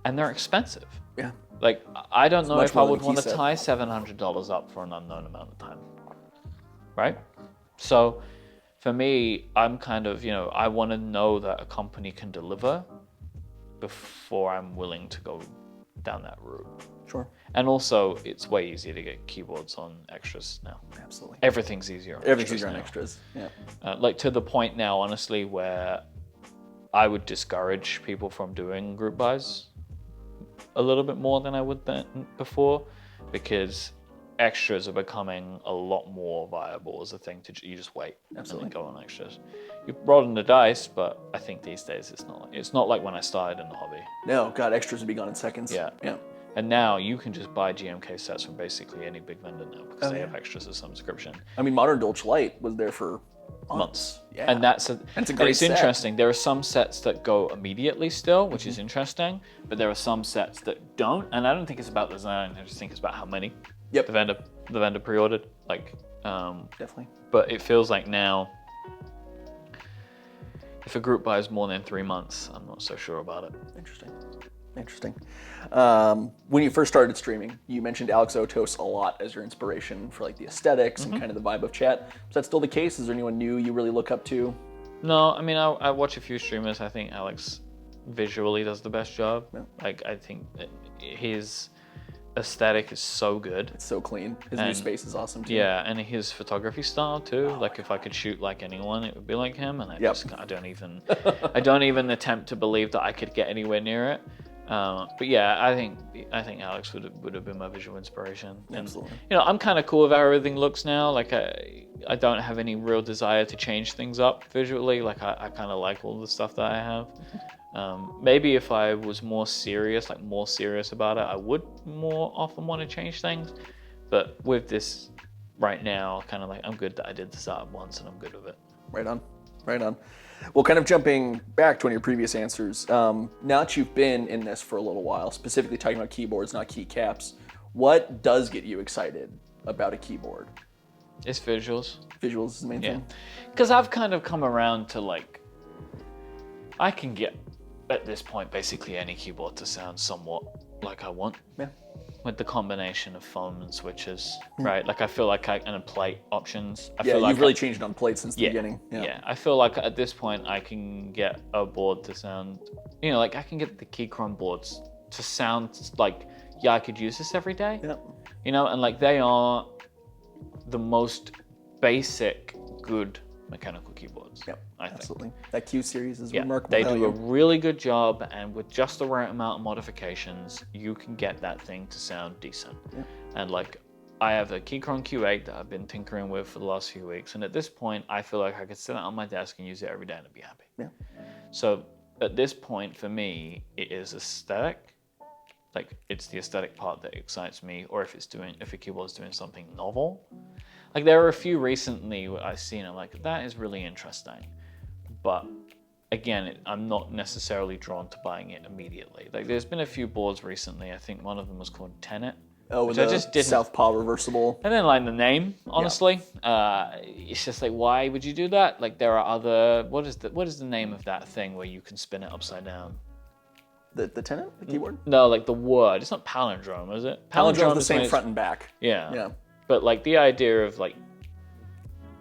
and they're expensive. Yeah. Like, I don't know if I would want to set. tie $700 up for an unknown amount of time. Right? So, for me, I'm kind of, I want to know that a company can deliver before I'm willing to go down that route. Sure. And also, it's way easier to get keyboards on extras now. Absolutely. Everything's easier on Everything's extras easier on now. extras. Yeah. Like to the point now, honestly, where I would discourage people from doing group buys a little bit more than I would before, because extras are becoming a lot more viable as a thing you just wait. Absolutely. And then go on extras. You rolling the dice, but I think these days it's not like when I started in the hobby. No, God, extras would be gone in seconds. Yeah. Yeah. And now you can just buy GMK sets from basically any big vendor now because they have extras of some description. I mean, Modern Dolce Light was there for months. Yeah. And it's set. interesting. There are some sets that go immediately still, which is interesting, but there are some sets that don't. And I don't think it's about design. I just think it's about how many the vendor pre-ordered. Like, definitely. But it feels like now, if a group buys more than 3 months, I'm not so sure about it. Interesting. When you first started streaming, you mentioned Alex Otos a lot as your inspiration for like the aesthetics and kind of the vibe of chat. Is that still the case? Is there anyone new you really look up to? No, I mean, I watch a few streamers. I think Alex visually does the best job. Yeah. Like, I think that his aesthetic is so good. It's so clean. His new space is awesome too. Yeah, and his photography style too. Like, if I could shoot like anyone, it would be like him. And I don't even attempt to believe that I could get anywhere near it. But yeah, I think Alex would have been my visual inspiration. And, Absolutely. I'm kind of cool with how everything looks now. Like, I don't have any real desire to change things up visually. Like, I kind of like all the stuff that I have. Maybe if I was more serious about it, I would more often want to change things. But with this right now, kind of like, I'm good that I did this up once and I'm good with it. Right on. Well, kind of jumping back to one of your previous answers, now that you've been in this for a little while, specifically talking about keyboards, not keycaps, what does get you excited about a keyboard? It's visuals. Visuals is the main thing? Because I've kind of come around to like, I can get, at this point, basically any keyboard to sound somewhat like I want. Yeah. With the combination of foam and switches, right? Like, I feel like and plate options. You've really changed on plate since the beginning. Yeah, I feel like at this point I can get a board to sound, like I can get the Keychron boards to sound like, I could use this every day. Yeah. And like, they are the most basic good mechanical keyboards. Yep, I think. absolutely. That Q series is Yeah, remarkable. they do a really good job, and with just the right amount of modifications, you can get that thing to sound decent. Yeah. And like, I have a Keychron Q8 that I've been tinkering with for the last few weeks, and at this point, I feel like I could sit it on my desk and use it every day and I'd be happy. Yeah. So at this point, for me, it is aesthetic. Like, it's the aesthetic part that excites me, or if a keyboard's doing something novel. Like, there are a few recently I've seen, I'm like, that is really interesting. But again, I'm not necessarily drawn to buying it immediately. Like, there's been a few boards recently. I think one of them was called Tenet. Oh, which with I the just didn't. Southpaw reversible. I didn't like the name, honestly. It's just like, why would you do that? Like, there are other. What is the name of that thing where you can spin it upside down? The Tenet, the keyboard. No, like the word. It's not palindrome, is it? Palindrome is the is same when it's- front and back. Yeah. Yeah. But like the idea of like,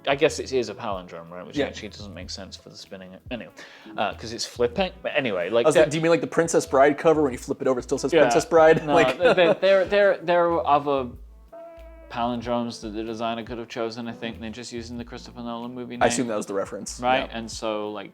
I guess it is a palindrome, right? Which Yeah. actually doesn't make sense for the spinning it. Anyway, because it's flipping. But anyway, like. Do you mean like the Princess Bride cover when you flip it over, it still says Yeah. Princess Bride? No, Like, there are other palindromes that the designer could have chosen. I think they're just using the Christopher Nolan movie name. I assume that was the reference. Right, Yeah. and so like,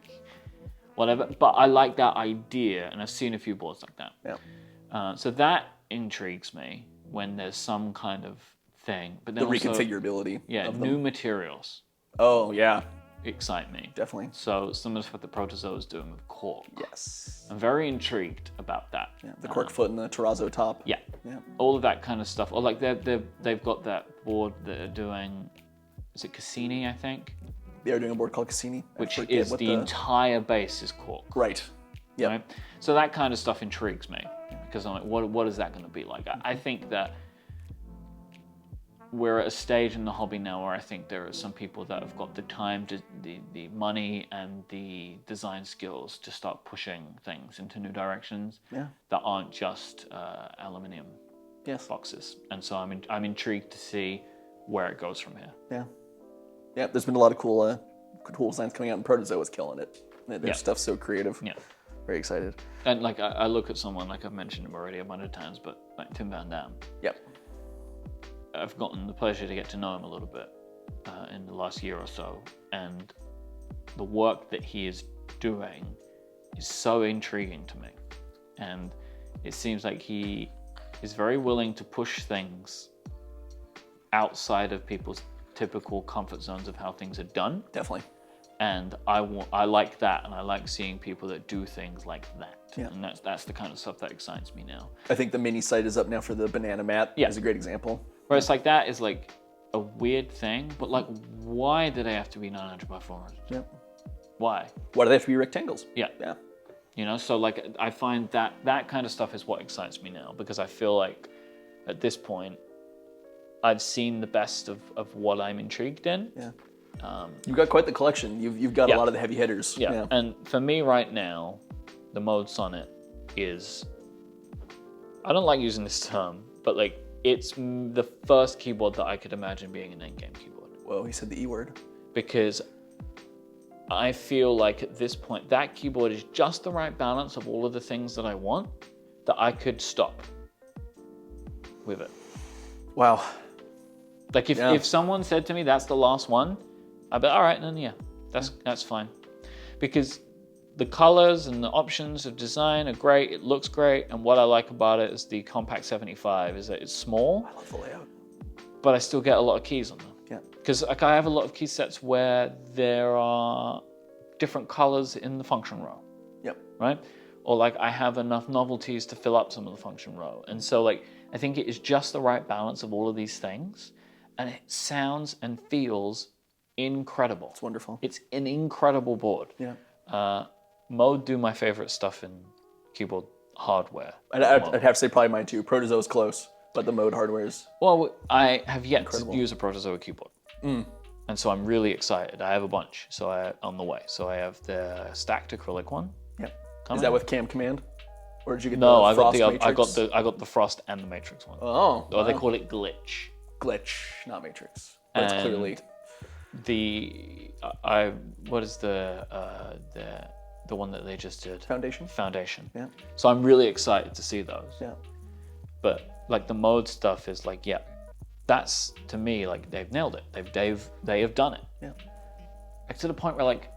whatever. But I like that idea, and I've seen a few boards like that. Yeah. So that intrigues me when there's some kind of thing. But then The also, reconfigurability. yeah, of new them. materials Oh yeah, excite me. definitely. So some of the stuff that Protozoa is doing with cork. Yes. I'm very intrigued about that. Yeah, the cork foot and the terrazzo top. Yeah. Yeah. All of that kind of stuff. Or like they've got that board that are doing, is it Cassini, I think? They are doing a board called Cassini. I Which forget is what the entire base is cork. Right. Yep. Right? So that kind of stuff intrigues me because I'm like, what is that going to be like? I think that we're at a stage in the hobby now where I think there are some people that have got the time, the money, and the design skills to start pushing things into new directions Yeah. that aren't just aluminium Yes. boxes. And so I'm intrigued to see where it goes from here. Yeah. Yeah. There's been a lot of cool designs coming out, and Protozoa is killing it. Their Yeah. stuff's so creative. Yeah. Very excited. And like I look at someone, like I've mentioned him already a bunch of times, but like Tim Van Dam. Yep. I've gotten the pleasure to get to know him a little bit in the last year or so, and the work that he is doing is so intriguing to me. And it seems like he is very willing to push things outside of people's typical comfort zones of how things are done. Definitely. And I like that, and I like seeing people that do things like that. Yeah. And that's the kind of stuff that excites me now. I think the mini site is up now for the banana mat. Yeah. Is a great example. Where it's like that is like a weird thing, but like, why do they have to be 900 by 400? Yep. Why? Why do they have to be rectangles? Yeah. Yeah. You know, so like I find that kind of stuff is what excites me now, because I feel like at this point I've seen the best of what I'm intrigued in. Yeah. You've got quite the collection. You've got a lot of the heavy hitters. Yeah. And for me right now, the mode Sonnet is, I don't like using this term, but like it's the first keyboard that I could imagine being an endgame keyboard. Whoa, he said the E word. Because I feel like at this point, that keyboard is just the right balance of all of the things that I want, that I could stop with it. Wow. Like if someone said to me, that's the last one, I'd be all right, then yeah, that's fine. Because the colors and the options of design are great, it looks great, and what I like about it is the Compact 75 is that it's small, I love the layout. but I still get a lot of keys on them. Yeah. Because like I have a lot of key sets where there are different colors in the function row. Yep. Right? Or like I have enough novelties to fill up some of the function row. And so like I think it is just the right balance of all of these things, and it sounds and feels incredible. It's wonderful. It's an incredible board. Yeah. Mode do my favorite stuff in keyboard hardware. I'd have to say probably mine too. Protozoa is close, but the mode hardware is... Well, I have yet Incredible. to use a Protozoa keyboard. And so I'm really excited. I have a bunch on the way. So I have the stacked acrylic one. Yep. Coming. Is that with Cam Command? Or did you get No, the I got Frost the Matrix? I got the Frost and the Matrix one. Oh. Or they wow. call it Glitch. Glitch, not Matrix. But it's And clearly... What is the one that they just did? Foundation? Foundation. Yeah. So I'm really excited to see those. Yeah. But like the mode stuff is like, yeah, that's to me like they've nailed it. They have done it. Yeah. Like to the point where like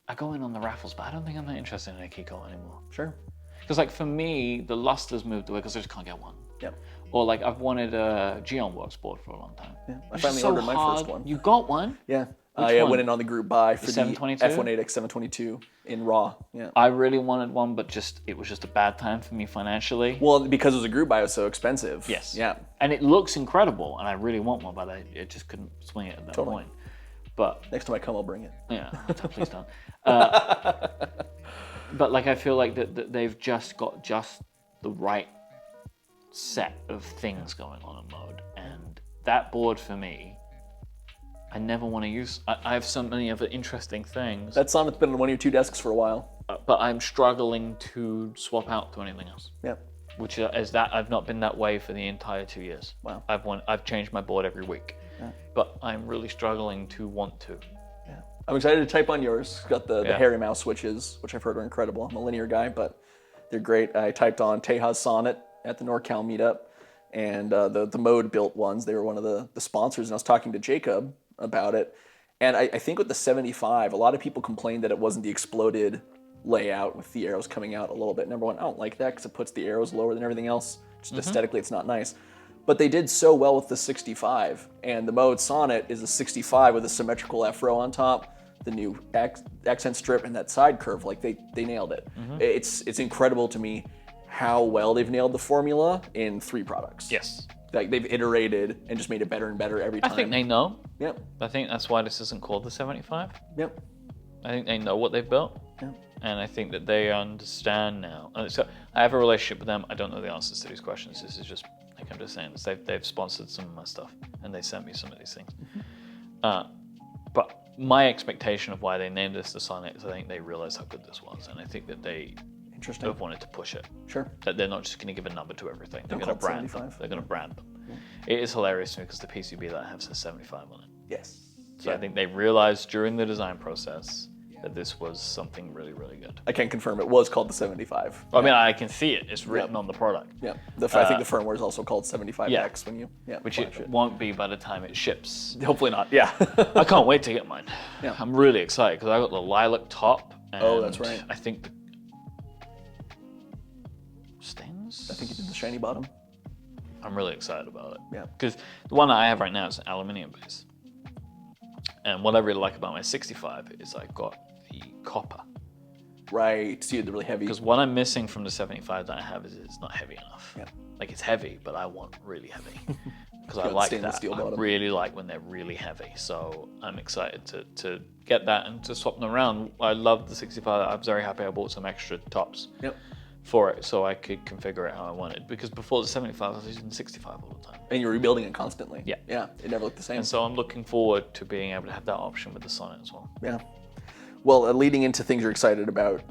I go in on the raffles, but I don't think I'm that interested in a Kiko anymore. Sure. Because like for me, the luster's moved away because I just can't get one. Yep. Or like I've wanted a Geon Works board for a long time. Yeah. I It's finally so ordered my hard. first one. You got one? Yeah. Which I one? went in on the group buy for the 722? F18X 722 in RAW. Yeah. I really wanted one, but it was just a bad time for me financially. Well, because it was a group buy, it was so expensive. Yes. Yeah. And it looks incredible, and I really want one, but I just couldn't swing it at that point. But Next time I come, I'll bring it. yeah, please don't. But like I feel like that they've just got just the right set of things going on in mode, and that board for me, I never want to use. I have so many other interesting things, That Sonnet's been on one of your 2 desks for a while. but I'm struggling to swap out to anything else. Yeah. Which is that I've not been that way for the entire 2 years. Wow. I've changed my board every week, but I'm really struggling to want to. Yeah. I'm excited to type on yours. It's got the Harry mouse switches, which I've heard are incredible. I'm a linear guy, but they're great. I typed on Teja's Sonnet at the NorCal meetup, and the Mode built ones. They were one of the sponsors, and I was talking to Jacob about it. And I think with the 75, a lot of people complained that it wasn't the exploded layout with the arrows coming out a little bit. Number one, I don't like that because it puts the arrows lower than everything else. Just aesthetically, it's not nice. But they did so well with the 65, and the Mode Sonnet is a 65 with a symmetrical F-row on top, the new accent strip, and that side curve. Like they nailed it. It's incredible to me how well they've nailed the formula in 3 products. Yes. Like they've iterated and just made it better and better every time. I think they know. Yep. I think that's why this isn't called the 75. Yep. I think they know what they've built. Yep. And I think that they understand now. And so I have a relationship with them. I don't know the answers to these questions. This is just, like I'm just saying, they've sponsored some of my stuff and they sent me some of these things. But my expectation of why they named this the Sonnet is I think they realized how good this was. And I think that they have wanted to push it. Sure. That they're not just going to give a number to everything. They're Don't going to call it brand them. 75. They're going to brand them. It is hilarious to me because the PCB that I have says 75 on it. Yes. So I think they realized during the design process that this was something really, really good. I can confirm it was called the 75. I mean, I can see it. It's written on the product. Yeah. I think the firmware is also called 75X when you Which flash it won't be by the time it ships. Hopefully not. Yeah. I can't wait to get mine. Yeah. I'm really excited because I got the lilac top. And Oh, that's right. I think the stains. I think you did the shiny bottom. I'm really excited about it. Yeah. Because the one that I have right now is an aluminium base. And what I really like about my 65 is I got the copper. Right. So you had the really heavy. Because what I'm missing from the 75 that I have is it's not heavy enough. Yeah. Like it's heavy, but I want really heavy. Because I Got like stainless that. steel I bottom. really like when they're really heavy. So I'm excited to get that and to swap them around. I love the 65. I'm very happy I bought some extra tops for it so I could configure it how I wanted. Because before the 75, I was using 65 all the time. And you're rebuilding it constantly. Yeah. Yeah. It never looked the same. And so I'm looking forward to being able to have that option with the Sonnet as well. Yeah. Well, leading into things you're excited about,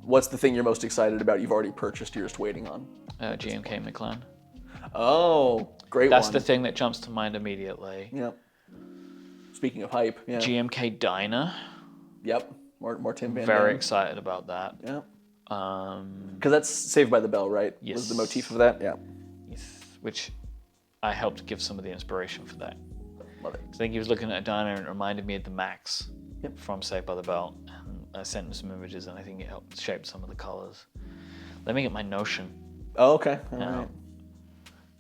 what's the thing you're most excited about you've already purchased, you're just waiting on? GMK McLaren. Oh, great That's one. the thing that jumps to mind immediately. Yep. Speaking of hype, yeah. GMK Dyna. Yep. More Tim Van Very Damme. excited about that. Yep. Um, Because that's Saved by the Bell, right? Yes. Was the motif of that? Yeah. which I helped give some of the inspiration for that. Love it. I think he was looking at a Dyna and it reminded me of the Max from Saved by the Bell. And I sent him some images and I think it helped shape some of the colors. Let me get my Notion. Oh, okay. All right.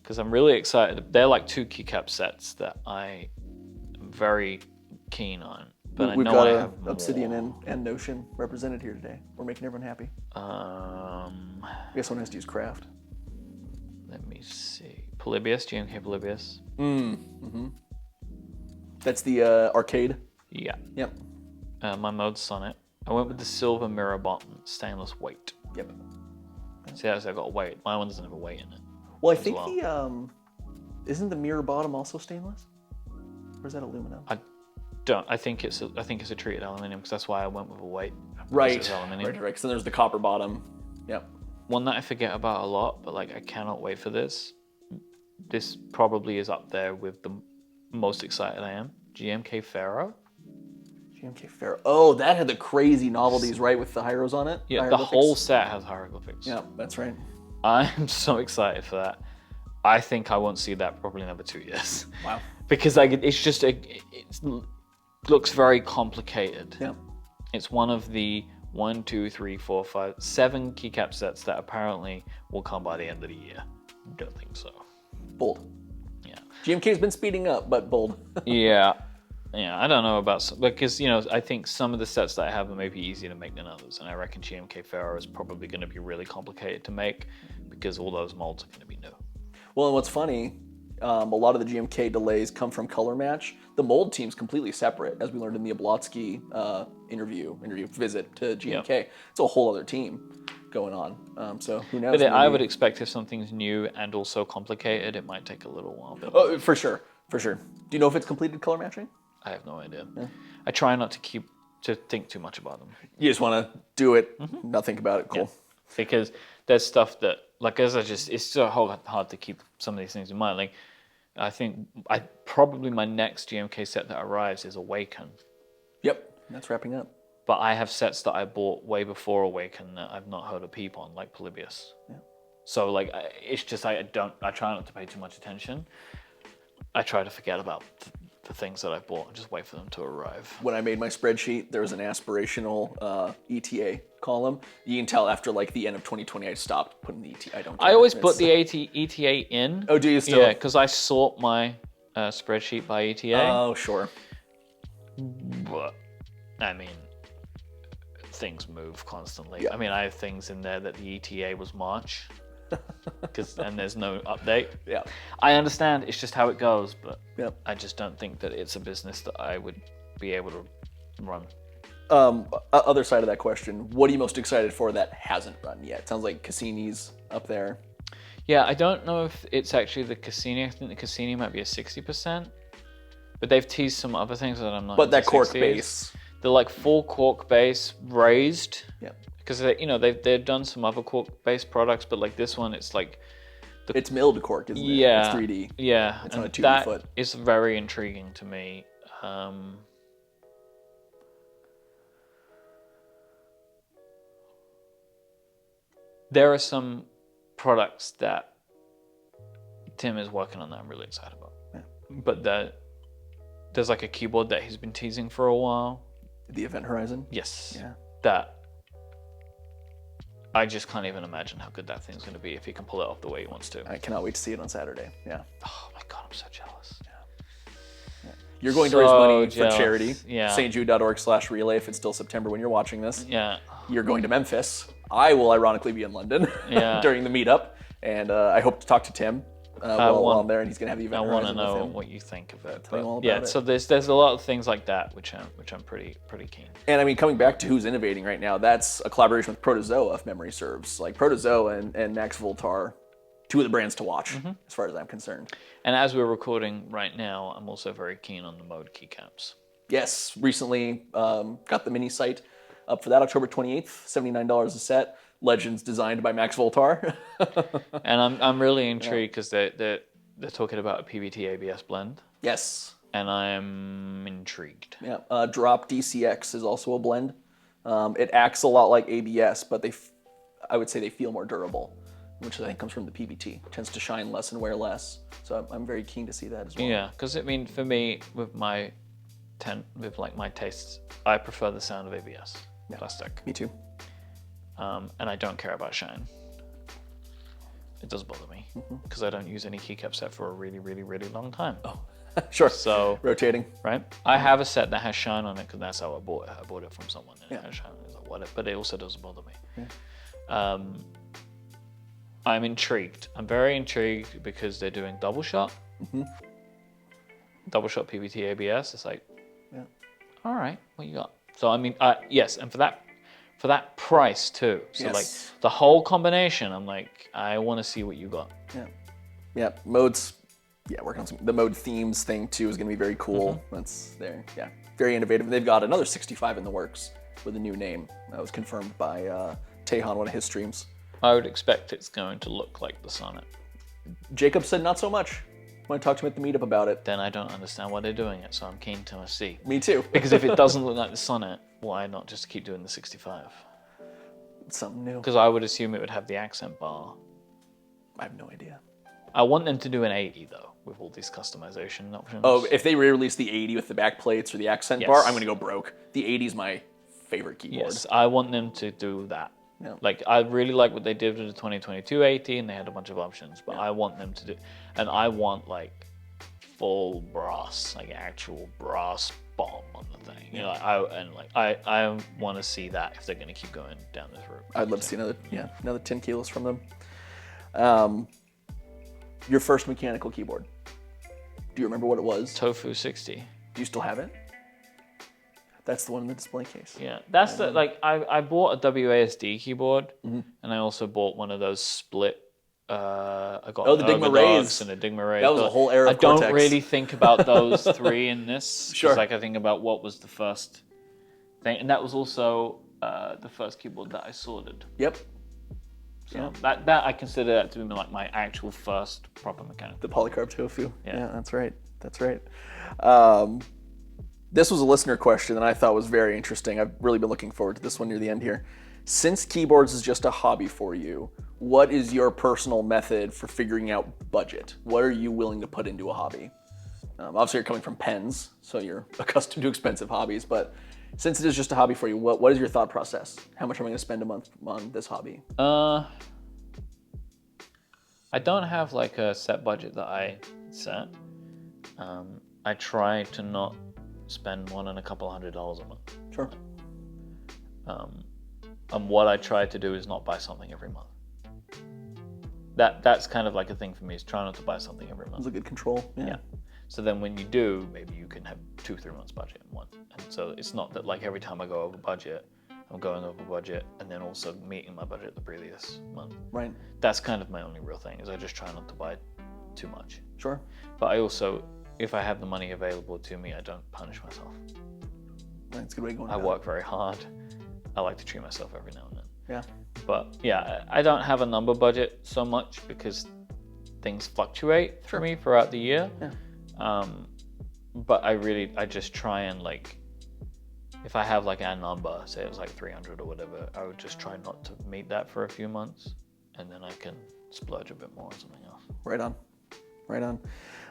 Because I'm really excited. They're like 2 keycap sets that I am very keen on. But We've I know got I have more. Obsidian and Notion represented here today. We're making everyone happy. I guess someone has to use Craft. Let me see. Polybius, GMK Polybius. That's the arcade. Yeah. Yep. My Mode Sonnet. I went with the silver mirror bottom, stainless weight. Yep. See, I got a weight. My one doesn't have a weight in it. Well, I think the isn't the mirror bottom also stainless, or is that aluminum? I think it's a treated aluminium because that's why I went with a weight. Right. It's aluminium. Right. So there's the copper bottom. Yep. One that I forget about a lot, but like I cannot wait for this. This probably is up there with the most excited I am. GMK Pharaoh. GMK Pharaoh. Oh, that had the crazy novelties, right, with the hyros on it? Yeah, the whole set has hieroglyphics. Yeah, that's right. I'm so excited for that. I think I won't see that probably in another 2 years. Wow. Because like it's just it looks very complicated. Yeah. It's one of the 1, 2, 3, 4, 5, 7 keycap sets that apparently will come by the end of the year. Don't think so. Bold. Yeah. GMK's been speeding up, but bold. Yeah. Yeah, I don't know about some, because I think some of the sets that I have are maybe easier to make than others, and I reckon GMK Pharaoh is probably going to be really complicated to make because all those molds are going to be new. Well, and what's funny, a lot of the GMK delays come from color match. The mold team's completely separate, as we learned in the Oblotsky interview visit to GMK. Yep. It's a whole other team going on. So who knows? But I would expect if something's new and also complicated, it might take a little while. Oh, for sure. Do you know if it's completed color matching? I have no idea. Yeah. I try not to think too much about them. You just want to do it, not think about it. Cool. Yeah. Because there's stuff that, like, it's so hard to keep some of these things in mind. Like, I think probably my next GMK set that arrives is Awaken. Yep, that's wrapping up. But I have sets that I bought way before Awaken that I've not heard a peep on, like Polybius. Yeah. So, like, it's just I try not to pay too much attention. I try to forget about the things that I bought and just wait for them to arrive. When I made my spreadsheet, there was an aspirational ETA column. You can tell after like the end of 2020, I stopped putting the ETA. I always put the ETA in. Oh, do you still? Yeah, because I sort my spreadsheet by ETA. Oh, sure. But, I mean, things move constantly. Yeah. I mean, I have things in there that the ETA was March. And there's no update. Yeah, I understand. It's just how it goes, but yep. I just don't think that it's a business that I would be able to run. Other side of that question, what are you most excited for that hasn't run yet? It sounds like Cassini's up there. Yeah, I don't know if it's actually the Cassini. I think the Cassini might be a 60%, but they've teased some other things that I'm not. But that cork 60s. base, they're like full cork base raised. Yeah. Because they've done some other cork-based products, but like this one, it's like it's milled cork, isn't it? Yeah, it's 3D. Yeah, it's on a 2D that foot. Is very intriguing to me. There are some products that Tim is working on that I'm really excited about. Yeah. But there's like a keyboard that he's been teasing for a while. The Event Horizon. Yes. Yeah. That I just can't even imagine how good that thing's going to be if he can pull it off the way he wants to. I cannot wait to see it on Saturday. Yeah. Oh my God, I'm so jealous. Yeah. You're going to raise money jealous. for charity. Yeah. stjude.org/relay if it's still September when you're watching this. Yeah. You're going to Memphis. I will ironically be in London during the meetup. And I hope to talk to Tim while I'm there, and he's going to have the Event Horizon with him. I want to know what you think of it. Tell you all about it. So there's a lot of things like that which I'm pretty keen. And I mean, coming back to who's innovating right now, that's a collaboration with Protozoa, if memory serves. Like Protozoa and Max Voltar, two of the brands to watch, as far as I'm concerned. And as we're recording right now, I'm also very keen on the mode keycaps. Yes, recently got the mini site up for that, October 28th, $79 a set. Legends designed by Max Voltar. And I'm really intrigued because they're talking about a PVT ABS blend. Yes. And I'm intrigued. Yeah. Drop DCX is also a blend. It acts a lot like ABS, but I would say they feel more durable, which I think comes from the PVT. It tends to shine less and wear less. So I'm very keen to see that as well. Yeah, because I mean, for me, with my tastes, I prefer the sound of ABS plastic. Me too. And I don't care about shine. It does bother me because I don't use any keycap set for a really, really, really long time. Oh, sure. So rotating. Right. I have a set that has shine on it because that's how I bought it. I bought it from someone and it has shine. I was like, what? But it also doesn't bother me. Yeah. I'm intrigued. I'm very intrigued because they're doing double shot. Double shot PVT ABS. It's like, all right, what you got? So I mean, yes, and for that price too. So like the whole combination, I'm like, I want to see what you got. Yeah, modes. Yeah, working on the mode themes thing too is going to be very cool. That's there. Yeah, very innovative. They've got another 65 in the works with a new name that was confirmed by Tehan, one of his streams. I would expect it's going to look like the Sonnet. Jacob said not so much. When I talked to him at the meetup about it. Then I don't understand why they're doing it, so I'm keen to see. Me too. Because if it doesn't look like the Sonnet, why not just keep doing the 65? It's something new. Because I would assume it would have the accent bar. I have no idea. I want them to do an 80 though, with all these customization options. Oh, if they re-release the 80 with the back plates or the accent bar, I'm going to go broke. The 80 is my favorite keyboard. Yes, I want them to do that. Yeah. Like, I really like what they did with the 2022 80, and they had a bunch of options, but I want them to do, and I want like full brass, like actual brass bomb on the thing. You know, I want to see that if they're going to keep going down this route. I'd love to see another 10 kilos from them. Your first mechanical keyboard. Do you remember what it was? Tofu 60. Do you still have it? That's the one in the display case. Yeah, that's the, like, I bought a WASD keyboard, and I also bought one of those split. I got the an Digma Ergodox Rays. and a Digma Ray. That was a whole era of I don't Cortex. really think about those three in this. Sure. Like, I think about what was the first thing, and that was also the first keyboard that I sorted. Yep. So that I consider that to be like my actual first proper mechanical. The polycarb tofu. Yeah. That's right. That's right. This was a listener question that I thought was very interesting. I've really been looking forward to this one near the end here. Since keyboards is just a hobby for you, what is your personal method for figuring out budget? What are you willing to put into a hobby? Obviously, you're coming from pens, so you're accustomed to expensive hobbies. But since it is just a hobby for you, what is your thought process? How much am I going to spend a month on this hobby? I don't have like a set budget that I set. I try to not spend more than a couple $100 a month. Sure. And what I try to do is not buy something every month. That's kind of like a thing for me, is try not to buy something every month. That's a good control. Yeah. So then when you do, maybe you can have 2-3 months budget in one. And so it's not that like every time I go over budget, I'm going over budget and then also meeting my budget the previous month. Right. That's kind of my only real thing, is I just try not to buy too much. Sure. But I also, if I have the money available to me, I don't punish myself. That's a good way of going I about work very hard. I like to treat myself every now and then. Yeah. But yeah, I don't have a number budget so much because things fluctuate for me throughout the year. Yeah. But I just try and, like, if I have like a number, say it was like 300 or whatever, I would just try not to meet that for a few months, and then I can splurge a bit more on something else. Right on. Right on.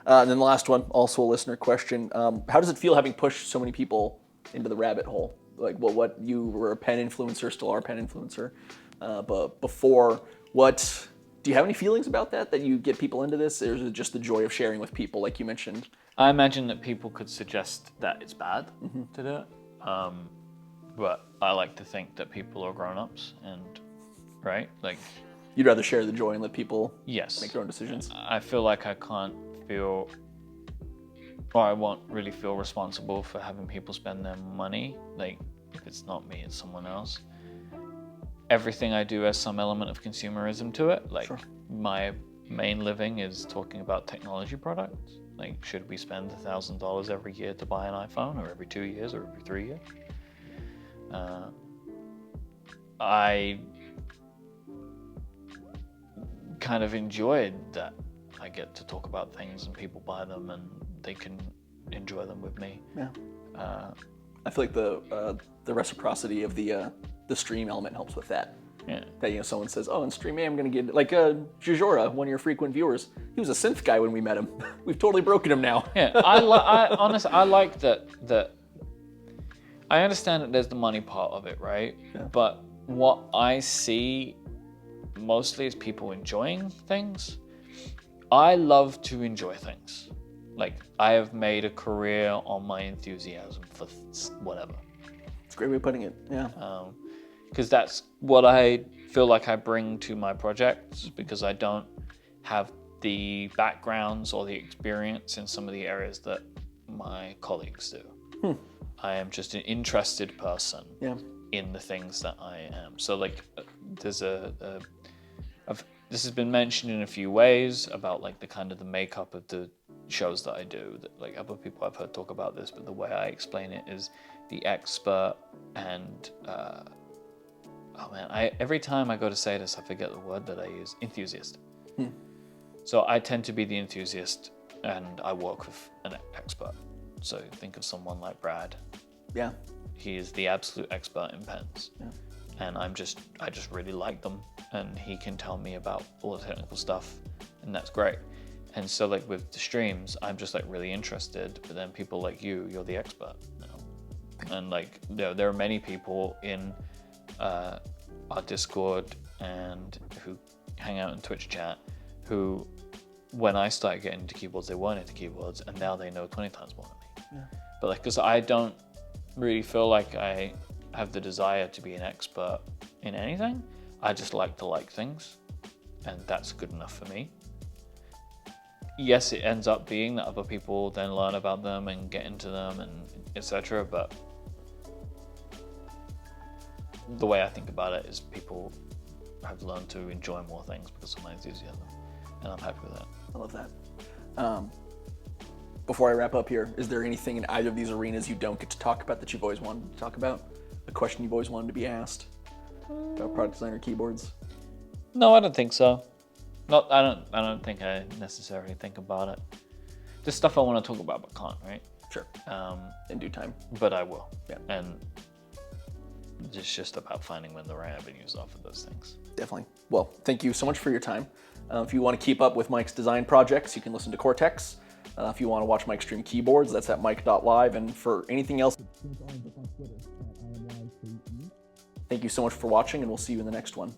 And then the last one, also a listener question. How does it feel having pushed so many people into the rabbit hole? Like, well, what, you were a pen influencer, still are a pen influencer, but before, do you have any feelings about that you get people into this? Or is it just the joy of sharing with people, like you mentioned? I imagine that people could suggest that it's bad to do it, but I like to think that people are grown-ups, and right, like, you'd rather share the joy and let people yes, make their own decisions. I feel like I can't feel, or I won't really feel responsible for having people spend their money. Like, if it's not me, it's someone else. Everything I do has some element of consumerism to it. Like, my main living is talking about technology products. Like, should we spend $1,000 every year to buy an iPhone, or every 2 years, or every 3 years? I kind of enjoyed that I get to talk about things and people buy them and they can enjoy them with me. Yeah. I feel like the reciprocity of the stream element helps with that. Yeah. That, someone says, oh, in Stream A, I'm going to get, like, Jujora, one of your frequent viewers. He was a synth guy when we met him. We've totally broken him now. Yeah, I honestly, I like that I understand that there's the money part of it, right? Yeah. But what I see mostly is people enjoying things. I love to enjoy things. Like, I have made a career on my enthusiasm for whatever. It's a great way of putting it, yeah. Because that's what I feel like I bring to my projects, because I don't have the backgrounds or the experience in some of the areas that my colleagues do. I am just an interested person in the things that I am. So, like, there's this has been mentioned in a few ways about, like, the kind of the makeup of the shows that I do. That, like, other people I've heard talk about this, but the way I explain it is the expert and every time I go to say this, I forget the word that I use. Enthusiast. So I tend to be the enthusiast, and I work with an expert. So think of someone like Brad. Yeah. He is the absolute expert in pens. Yeah. And I just really like them, and he can tell me about all the technical stuff, and that's great. And so, like, with the streams, I'm just, like, really interested, but then people like you're the expert now. And, like, there are many people in our Discord and who hang out in Twitch chat who, when I started getting into keyboards, they weren't into keyboards, and now they know 20 times more than me. Yeah. But, like, because I don't really feel like I have the desire to be an expert in anything. I just like to like things, and that's good enough for me. yes, it ends up being that other people then learn about them and get into them and etc. But the way I think about it is people have learned to enjoy more things because of my enthusiasm, and I'm happy with that. I love that. Before I wrap up here, is there anything in either of these arenas you don't get to talk about that you've always wanted to talk about? A question you've always wanted to be asked about product design or keyboards? No, I don't think so. I don't think I necessarily think about it. There's stuff I want to talk about but can't, right? Sure. In due time. But I will. Yeah. And it's just about finding when the right avenues are for those things. Definitely. Well, thank you so much for your time. If you want to keep up with Myke's design projects, you can listen to Cortex. If you want to watch Myke stream keyboards, that's at myke.live. And for anything else, thank you so much for watching, and we'll see you in the next one.